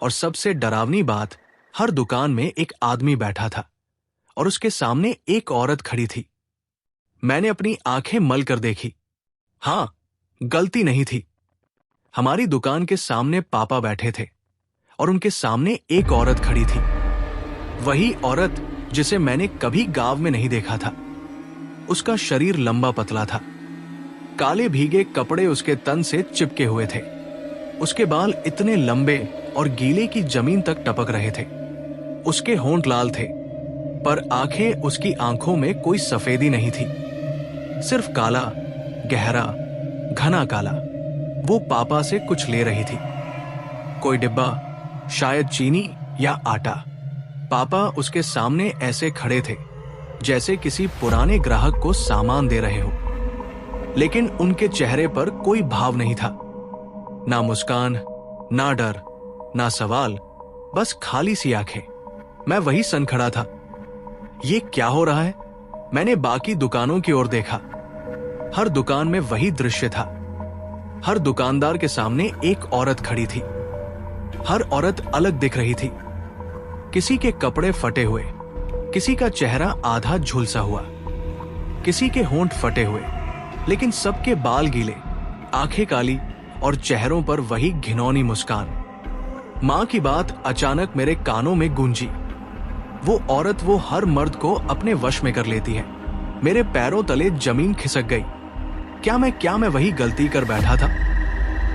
और सबसे डरावनी बात, हर दुकान में एक आदमी बैठा था और उसके सामने एक औरत खड़ी थी। मैंने अपनी आंखें मल कर देखी। हां, गलती नहीं थी। हमारी दुकान के सामने पापा बैठे थे और उनके सामने एक औरत खड़ी थी। वही औरत जिसे मैंने कभी गांव में नहीं देखा था। उसका शरीर लंबा पतला था। काले भीगे कपड़े उसके तन से चिपके हुए थे। उसके बाल इतने लंबे और गीले की जमीन तक टपक रहे थे। उसके होंठ लाल थे, पर आंखें, उसकी आंखों में कोई सफेदी नहीं थी, सिर्फ काला, गहरा, घना काला। वो पापा से कुछ ले रही थी, कोई डिब्बा, शायद चीनी या आटा। पापा उसके सामने ऐसे खड़े थे जैसे किसी पुराने ग्राहक को सामान दे रहे हो, लेकिन उनके चेहरे पर कोई भाव नहीं था। ना मुस्कान, ना डर, ना सवाल, बस खाली सी आंखें। मैं वही सन खड़ा था। ये क्या हो रहा है? मैंने बाकी दुकानों की ओर देखा। हर दुकान में वही दृश्य था। हर दुकानदार के सामने एक औरत खड़ी थी। हर औरत अलग दिख रही थी। किसी के कपड़े फटे हुए, किसी का चेहरा आधा झुलसा हुआ, किसी के होंठ फटे हुए, लेकिन सबके बाल गीले, आंखें काली और चेहरों पर वही घिनौनी मुस्कान। मां की बात अचानक मेरे कानों में गूंजी। वो औरत वो हर मर्द को अपने वश में कर लेती है। मेरे पैरों तले जमीन खिसक गई। क्या मैं वही गलती कर बैठा था?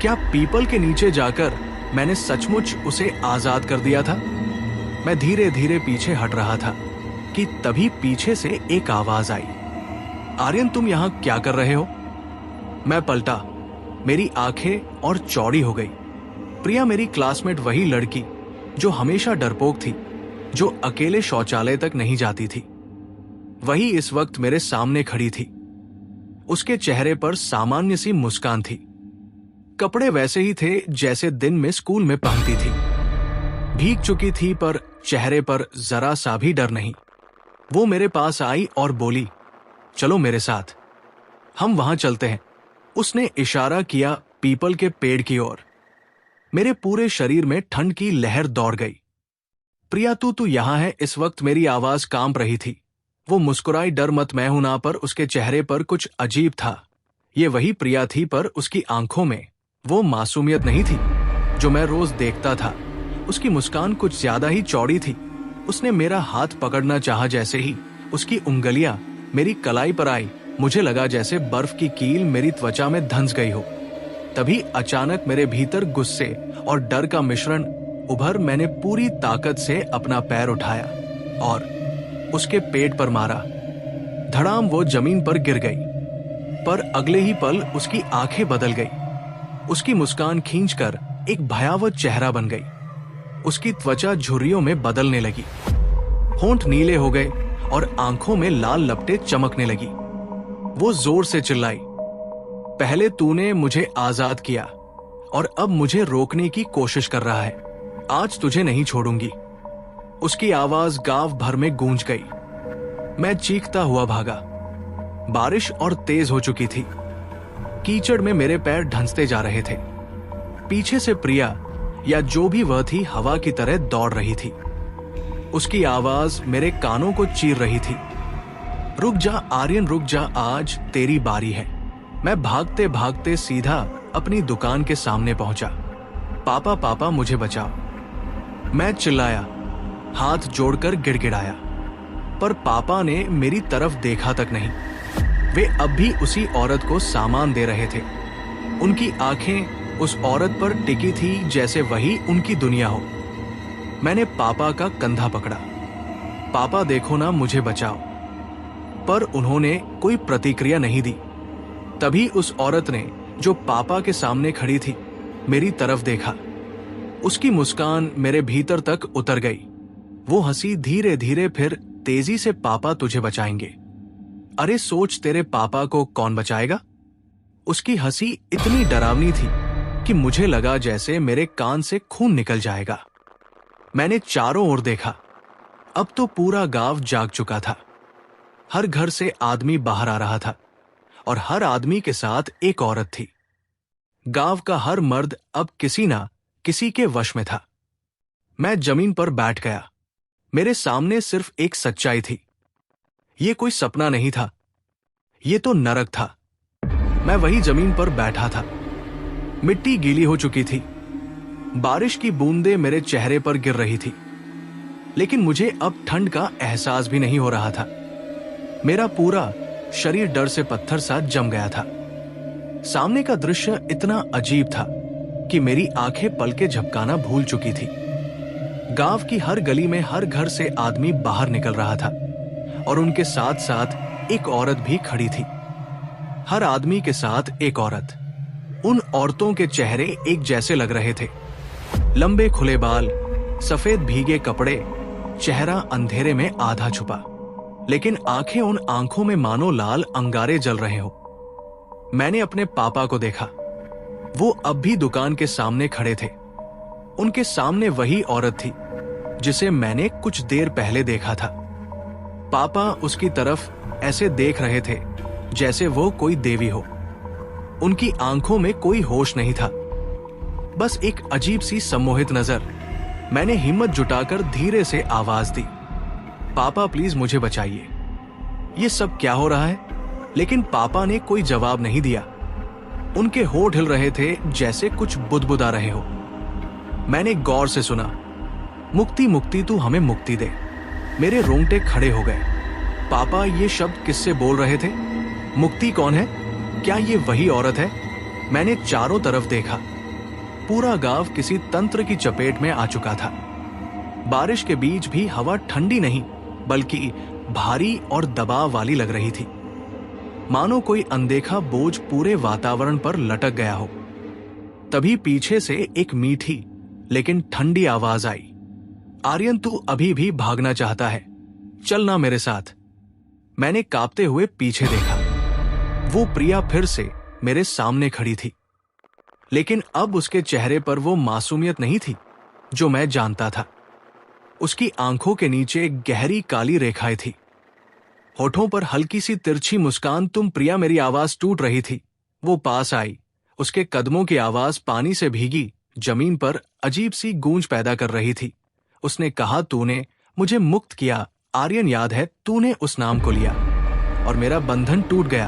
क्या पीपल के नीचे जाकर मैंने सचमुच उसे आजाद कर दिया था? मैं धीरे धीरे पीछे हट रहा था कि तभी पीछे से एक आवाज आई, आर्यन तुम यहां क्या कर रहे हो? मैं पलटा। मेरी आंखें और चौड़ी हो गई। प्रिया मेरी क्लासमेट, वही लड़की जो हमेशा डरपोक थी, जो अकेले शौचालय तक नहीं जाती थी, वही इस वक्त मेरे सामने खड़ी थी। उसके चेहरे पर सामान्य सी मुस्कान थी। कपड़े वैसे ही थे जैसे दिन में स्कूल में पहनती थी। भीग चुकी थी पर चेहरे पर जरा सा भी डर नहीं। वो मेरे पास आई और बोली, चलो मेरे साथ, हम वहां चलते हैं। उसने इशारा किया पीपल के पेड़ की ओर। मेरे पूरे शरीर में ठंड की लहर दौड़ गई। प्रिया तू यहां है? इस वक्त मेरी आवाज कांप रही थी। वो मुस्कुराई, डर मत, मैं हूं ना, पर उसके चेहरे पर कुछ अजीब था। ये वही प्रिया थी, पर उसकी आंखों में वो मासूमियत नहीं थी जो मैं रोज देखता था। उसकी मुस्कान कुछ ज्यादा ही चौड़ी थी। उसने मेरा हाथ पकड़ना चाहा। जैसे ही उसकी उंगलियां मेरी कलाई पर आई, मुझे लगा जैसे बर्फ की कील मेरी त्वचा में धंस गई हो। तभी अचानक मेरे भीतर गुस्से और डर का मिश्रण उभर। मैंने पूरी ताकत से अपना पैर उठाया और उसके पेट पर मारा। धड़ाम, वो जमीन पर गिर गई। पर अगले ही पल उसकी आंखें बदल गई। उसकी मुस्कान खींचकर एक भयावह चेहरा बन गई। उसकी त्वचा झुर्रियों में बदलने लगी, होंठ नीले हो गए और आंखों में लाल लपटें चमकने लगी। वो जोर से चिल्लाई, पहले तूने मुझे आजाद किया और अब मुझे रोकने की कोशिश कर रहा है। आज तुझे नहीं छोड़ूंगी। उसकी आवाज गांव भर में गूंज गई। मैं चीखता हुआ भागा। बारिश और तेज हो चुकी थी। कीचड़ में मेरे पैर ढंसते जा रहे थे। पीछे से प्रिया, या जो भी वह थी, हवा की तरह दौड़ रही थी। उसकी आवाज मेरे कानों को चीर रही थी, रुक जा आर्यन, रुक जा, आज तेरी बारी है। मैं भागते भागते सीधा अपनी दुकान के सामने पहुंचा। पापा पापा मुझे बचाओ। मैं चिल्लाया, हाथ जोड़कर गिड़गिड़ाया, पर पापा ने मेरी तरफ देखा तक नहीं। वे अब भी उसी औरत को सामान दे रहे थे। उनकी आंखें उस औरत पर टिकी थी जैसे वही उनकी दुनिया हो। मैंने पापा का कंधा पकड़ा, पापा देखो ना, मुझे बचाओ। पर उन्होंने कोई प्रतिक्रिया नहीं दी। तभी उस औरत ने, जो पापा के सामने खड़ी थी, मेरी तरफ देखा। उसकी मुस्कान मेरे भीतर तक उतर गई। वो हंसी धीरे धीरे, फिर तेजी से, पापा तुझे बचाएंगे। अरे सोच, तेरे पापा को कौन बचाएगा? उसकी हंसी इतनी डरावनी थी कि मुझे लगा जैसे मेरे कान से खून निकल जाएगा। मैंने चारों ओर देखा। अब तो पूरा गांव जाग चुका था। हर घर से आदमी बाहर आ रहा था और हर आदमी के साथ एक औरत थी। गांव का हर मर्द अब किसी ना किसी के वश में था। मैं जमीन पर बैठ गया। मेरे सामने सिर्फ एक सच्चाई थी। ये कोई सपना नहीं था, ये तो नरक था। मैं वही जमीन पर बैठा था। मिट्टी गीली हो चुकी थी। बारिश की बूंदें मेरे चेहरे पर गिर रही थी, लेकिन मुझे अब ठंड का एहसास भी नहीं हो रहा था। मेरा पूरा शरीर डर से पत्थर सा जम गया था। सामने का दृश्य इतना अजीब था कि मेरी आंखें पलके झपकाना भूल चुकी थी। गांव की हर गली में हर घर से आदमी बाहर निकल रहा था और उनके साथ साथ एक औरत भी खड़ी थी। हर आदमी के साथ एक औरत। उन औरतों के चेहरे एक जैसे लग रहे थे। लंबे खुले बाल, सफेद भीगे कपड़े, चेहरा अंधेरे में आधा छुपा, लेकिन आंखें उन आंखों में मानो लाल अंगारे जल रहे हो। मैंने अपने पापा को देखा। वो अब भी दुकान के सामने खड़े थे। उनके सामने वही औरत थी, जिसे मैंने कुछ देर पहले देखा था। पापा उसकी तरफ ऐसे देख रहे थे जैसे वो कोई देवी हो। उनकी आंखों में कोई होश नहीं था, बस एक अजीब सी सम्मोहित नजर। मैंने हिम्मत जुटाकर धीरे से आवाज दी, पापा प्लीज मुझे बचाइए, ये सब क्या हो रहा है? लेकिन पापा ने कोई जवाब नहीं दिया। उनके होठ हिल रहे थे जैसे कुछ बुदबुदा रहे हो। मैंने गौर से सुना, मुक्ति मुक्ति तू हमें मुक्ति दे। मेरे रोंगटे खड़े हो गए। पापा ये शब्द किससे बोल रहे थे? मुक्ति कौन है? क्या ये वही औरत है? मैंने चारों तरफ देखा। पूरा गांव किसी तंत्र की चपेट में आ चुका था। बारिश के बीच भी हवा ठंडी नहीं बल्कि भारी और दबाव वाली लग रही थी, मानो कोई अनदेखा बोझ पूरे वातावरण पर लटक गया हो। तभी पीछे से एक मीठी लेकिन ठंडी आवाज आई, आर्यन तू अभी भी भागना चाहता है, चलना मेरे साथ। मैंने कांपते हुए पीछे देखा। वो प्रिया फिर से मेरे सामने खड़ी थी, लेकिन अब उसके चेहरे पर वो मासूमियत नहीं थी जो मैं जानता था। उसकी आंखों के नीचे गहरी काली रेखाएं थी, होठों पर हल्की सी तिरछी मुस्कान। तुम प्रिया, मेरी आवाज टूट रही थी। वो पास आई, उसके कदमों की आवाज पानी से भीगी जमीन पर अजीब सी गूंज पैदा कर रही थी। उसने कहा, तूने मुझे मुक्त किया आर्यन, याद है? तूने उस नाम को लिया और मेरा बंधन टूट गया।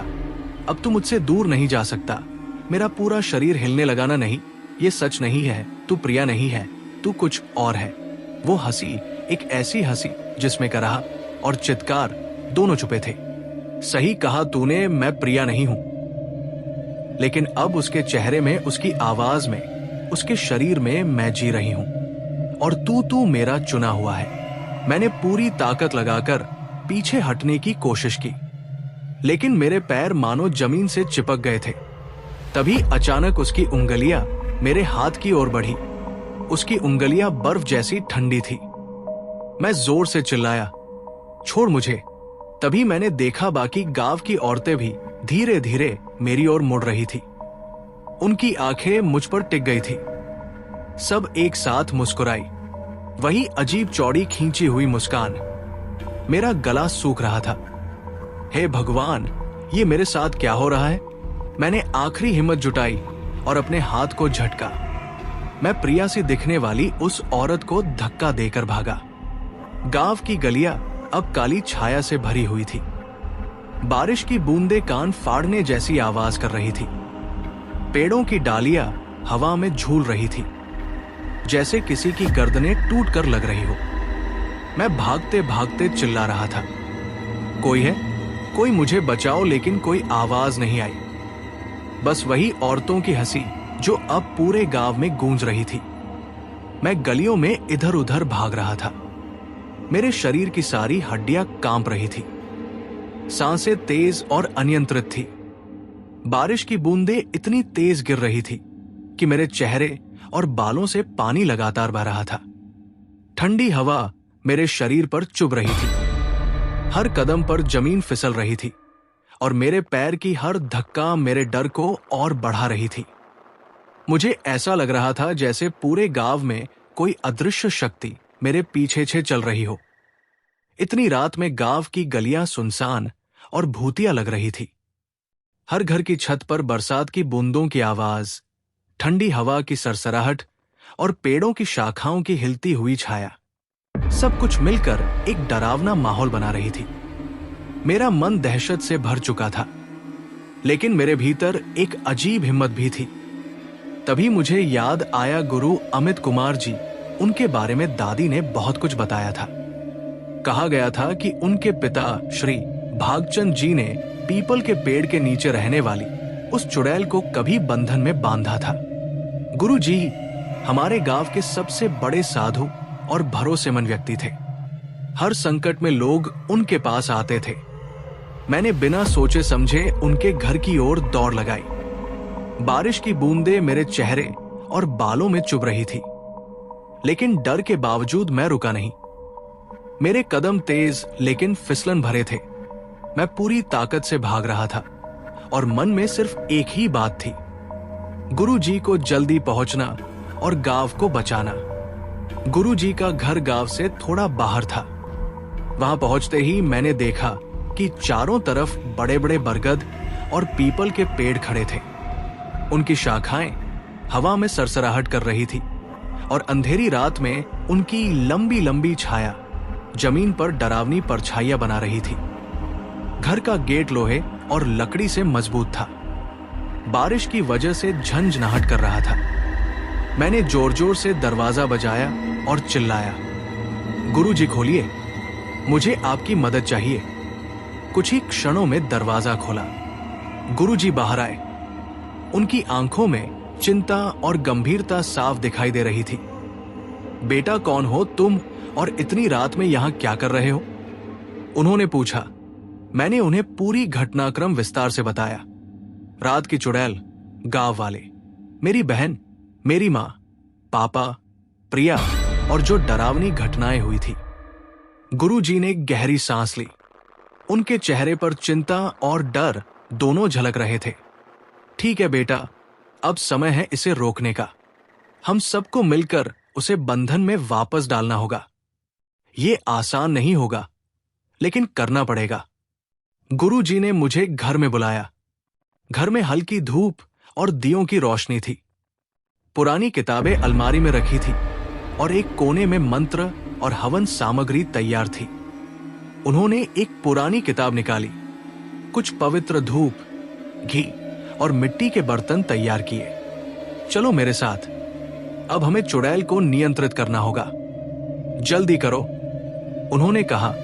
अब तू मुझसे दूर नहीं जा सकता। मेरा पूरा शरीर हिलने लगा ना। नहीं, ये सच नहीं है, तू प्रिया नहीं है, तू कुछ और है। वो हंसी, एक ऐसी हंसी जिसमें कराह और चित्कार दोनों छुपे थे। सही कहा तूने, मैं प्रिया नहीं हूं। लेकिन अब उसके चेहरे में, उसकी आवाज में, उसके शरीर में मैं जी रही हूं और तू मेरा चुना हुआ है। मैंने पूरी ताकत लगाकर पीछे हटने की कोशिश की, लेकिन मेरे पैर मानो जमीन से चिपक गए थे। तभी अचानक उसकी उंगलियां मेरे हाथ की ओर बढ़ी। उसकी उंगलियां बर्फ जैसी ठंडी थी। मैं जोर से चिल्लाया, छोड़ मुझे। तभी मैंने देखा बाकी गांव की औरतें भी धीरे धीरे मेरी ओर मुड़ रही थी। उनकी आंखें मुझ पर टिक गई थी। सब एक साथ मुस्कुराई, वही अजीब चौड़ी खींची हुई मुस्कान। मेरा गला सूख रहा था। हे भगवान, ये मेरे साथ क्या हो रहा है? मैंने आखिरी हिम्मत जुटाई और अपने हाथ को झटका। मैं प्रिया से दिखने वाली उस औरत को धक्का देकर भागा। गांव की गलियां अब काली छाया से भरी हुई थी। बारिश की बूंदें कान फाड़ने जैसी आवाज कर रही थी। पेड़ों की डालियां हवा में झूल रही थी, जैसे किसी की गर्दनें टूट कर लग रही हो। मैं भागते भागते चिल्ला रहा था, कोई है, कोई मुझे बचाओ, लेकिन कोई आवाज नहीं आई। बस वही औरतों की हंसी जो अब पूरे गांव में गूंज रही थी। मैं गलियों में इधर उधर भाग रहा था। मेरे शरीर की सारी हड्डियां कांप रही थी। सांसें तेज और अनियंत्रित थी। बारिश की बूंदें इतनी तेज गिर रही थी कि मेरे चेहरे और बालों से पानी लगातार बह रहा था। ठंडी हवा मेरे शरीर पर चुभ रही थी। हर कदम पर जमीन फिसल रही थी और मेरे पैर की हर धक्का मेरे डर को और बढ़ा रही थी। मुझे ऐसा लग रहा था जैसे पूरे गांव में कोई अदृश्य शक्ति मेरे पीछे चल रही हो। इतनी रात में गांव की गलियां सुनसान और भूतिया लग रही थी। हर घर की छत पर बरसात की बूंदों की आवाज, ठंडी हवा की सरसराहट और पेड़ों की शाखाओं की हिलती हुई छाया, सब कुछ मिलकर एक डरावना माहौल बना रही थी। मेरा मन दहशत से भर चुका था, लेकिन मेरे भीतर एक अजीब हिम्मत भी थी। तभी मुझे याद आया गुरु अमित कुमार जी, उनके बारे में दादी ने बहुत कुछ बताया था। कहा गया था कि उनके पिता श्री भागचंद जी ने पीपल के पेड़ के नीचे रहने वाली उस चुड़ैल को कभी बंधन में बांधा था। गुरु जी हमारे गांव के सबसे बड़े साधु और भरोसेमंद व्यक्ति थे। हर संकट में लोग उनके पास आते थे। मैंने बिना सोचे समझे उनके घर की ओर दौड़ लगाई। बारिश की बूंदें मेरे चेहरे और बालों में चुभ रही थी, लेकिन डर के बावजूद मैं रुका नहीं। मेरे कदम तेज लेकिन फिसलन भरे थे। मैं पूरी ताकत से भाग रहा था और मन में सिर्फ एक ही बात थी, गुरु जी को जल्दी पहुंचना और गांव को बचाना। गुरुजी का घर गांव से थोड़ा बाहर था। वहां पहुंचते ही मैंने देखा कि चारों तरफ बड़े बड़े बरगद और पीपल के पेड़ खड़े थे। उनकी शाखाएं हवा में सरसराहट कर रही थी और अंधेरी रात में उनकी लंबी लंबी छाया जमीन पर डरावनी परछाइयां बना रही थी। घर का गेट लोहे और लकड़ी से मजबूत था। बारिश की वजह से झंझनाहट कर रहा था। मैंने जोर जोर से दरवाजा बजाया और चिल्लाया, गुरुजी खोलिए, मुझे आपकी मदद चाहिए। कुछ ही क्षणों में दरवाजा खोला। गुरुजी बाहर आए। उनकी आंखों में चिंता और गंभीरता साफ दिखाई दे रही थी। बेटा, कौन हो तुम और इतनी रात में यहां क्या कर रहे हो? उन्होंने पूछा। मैंने उन्हें पूरी घटनाक्रम विस्तार से बताया। रात की चुड़ैल, गांव वाले, मेरी बहन, मेरी मां, पापा, प्रिया और जो डरावनी घटनाएं हुई थी। गुरुजी ने गहरी सांस ली। उनके चेहरे पर चिंता और डर दोनों झलक रहे थे। ठीक है बेटा, अब समय है इसे रोकने का। हम सबको मिलकर उसे बंधन में वापस डालना होगा। ये आसान नहीं होगा, लेकिन करना पड़ेगा। गुरुजी ने मुझे घर में बुलाया। घर में हल्की धूप और दियों की रोशनी थी। पुरानी किताबें अलमारी में रखी थी और एक कोने में मंत्र और हवन सामग्री तैयार थी। उन्होंने एक पुरानी किताब निकाली, कुछ पवित्र धूप, घी और मिट्टी के बर्तन तैयार किए। चलो मेरे साथ, अब हमें चुड़ैल को नियंत्रित करना होगा। जल्दी करो, उन्होंने कहा।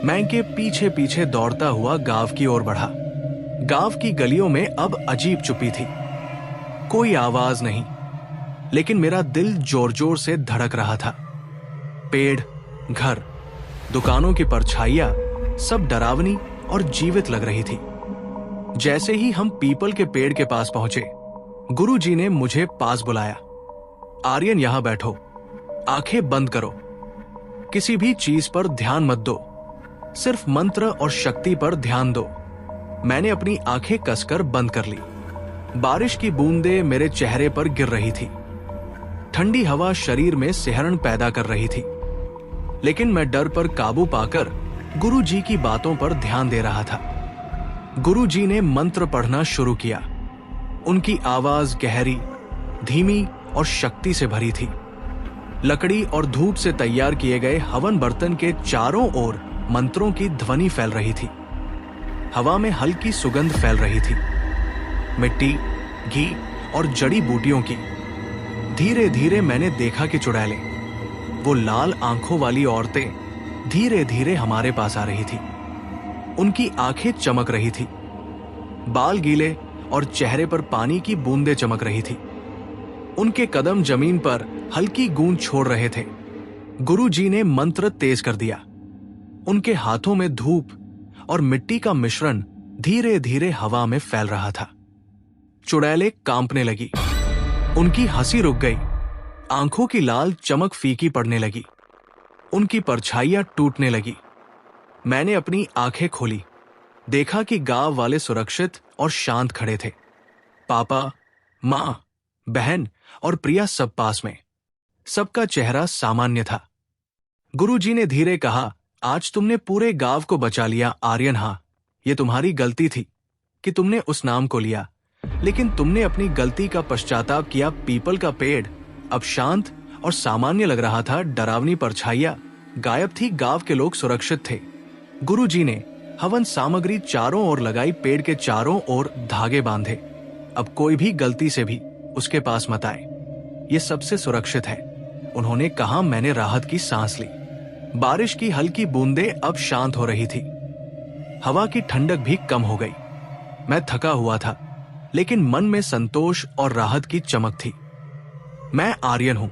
मैं के पीछे पीछे दौड़ता हुआ गांव की ओर बढ़ा। गांव की गलियों में अब अजीब चुप्पी थी। कोई आवाज नहीं, लेकिन मेरा दिल जोर जोर से धड़क रहा था। पेड़, घर, दुकानों की परछाइयां सब डरावनी और जीवित लग रही थी। जैसे ही हम पीपल के पेड़ के पास पहुंचे, गुरुजी ने मुझे पास बुलाया। आर्यन, यहां बैठो, आंखें बंद करो, किसी भी चीज पर ध्यान मत दो, सिर्फ मंत्र और शक्ति पर ध्यान दो। मैंने अपनी आंखें कसकर बंद कर ली। बारिश की बूंदें मेरे चेहरे पर गिर रही थी। ठंडी हवा शरीर में सिहरन पैदा कर रही थी, लेकिन मैं डर पर काबू पाकर गुरुजी की बातों पर ध्यान दे रहा था। गुरुजी ने मंत्र पढ़ना शुरू किया। उनकी आवाज गहरी, धीमी और शक्ति से भरी थी। लकड़ी और धूप से तैयार किए गए हवन बर्तन के चारों ओर मंत्रों की ध्वनि फैल रही थी। हवा में हल्की सुगंध फैल रही थी, मिट्टी, घी और जड़ी बूटियों की। धीरे धीरे मैंने देखा कि चुड़ैलें, वो लाल आंखों वाली औरतें धीरे धीरे हमारे पास आ रही थी। उनकी आंखें चमक रही थी, बाल गीले और चेहरे पर पानी की बूंदें चमक रही थी। उनके कदम जमीन पर हल्की गूंज छोड़ रहे थे। गुरुजी ने मंत्र तेज कर दिया। उनके हाथों में धूप और मिट्टी का मिश्रण धीरे धीरे हवा में फैल रहा था। चुड़ैलें कांपने लगी। उनकी हंसी रुक गई। आंखों की लाल चमक फीकी पड़ने लगी। उनकी परछाइयां टूटने लगी। मैंने अपनी आंखें खोली। देखा कि गांव वाले सुरक्षित और शांत खड़े थे। पापा, मां, बहन और प्रिया सब पास में। सबका चेहरा सामान्य था। गुरुजी ने धीरे कहा, आज तुमने पूरे गांव को बचा लिया आर्यन। हाँ, ये तुम्हारी गलती थी कि तुमने उस नाम को लिया, लेकिन तुमने अपनी गलती का पश्चाताप किया। पीपल का पेड़ अब शांत और सामान्य लग रहा था। डरावनी परछाइयां गायब थी। गांव के लोग सुरक्षित थे। गुरुजी ने हवन सामग्री चारों ओर लगाई। पेड़ के चारों ओर धागे बांधे। अब कोई भी गलती से भी उसके पास मत आए, ये सबसे सुरक्षित है, उन्होंने कहा। मैंने राहत की सांस ली। बारिश की हल्की बूंदें अब शांत हो रही थी। हवा की ठंडक भी कम हो गई। मैं थका हुआ था, लेकिन मन में संतोष और राहत की चमक थी। मैं आर्यन हूं,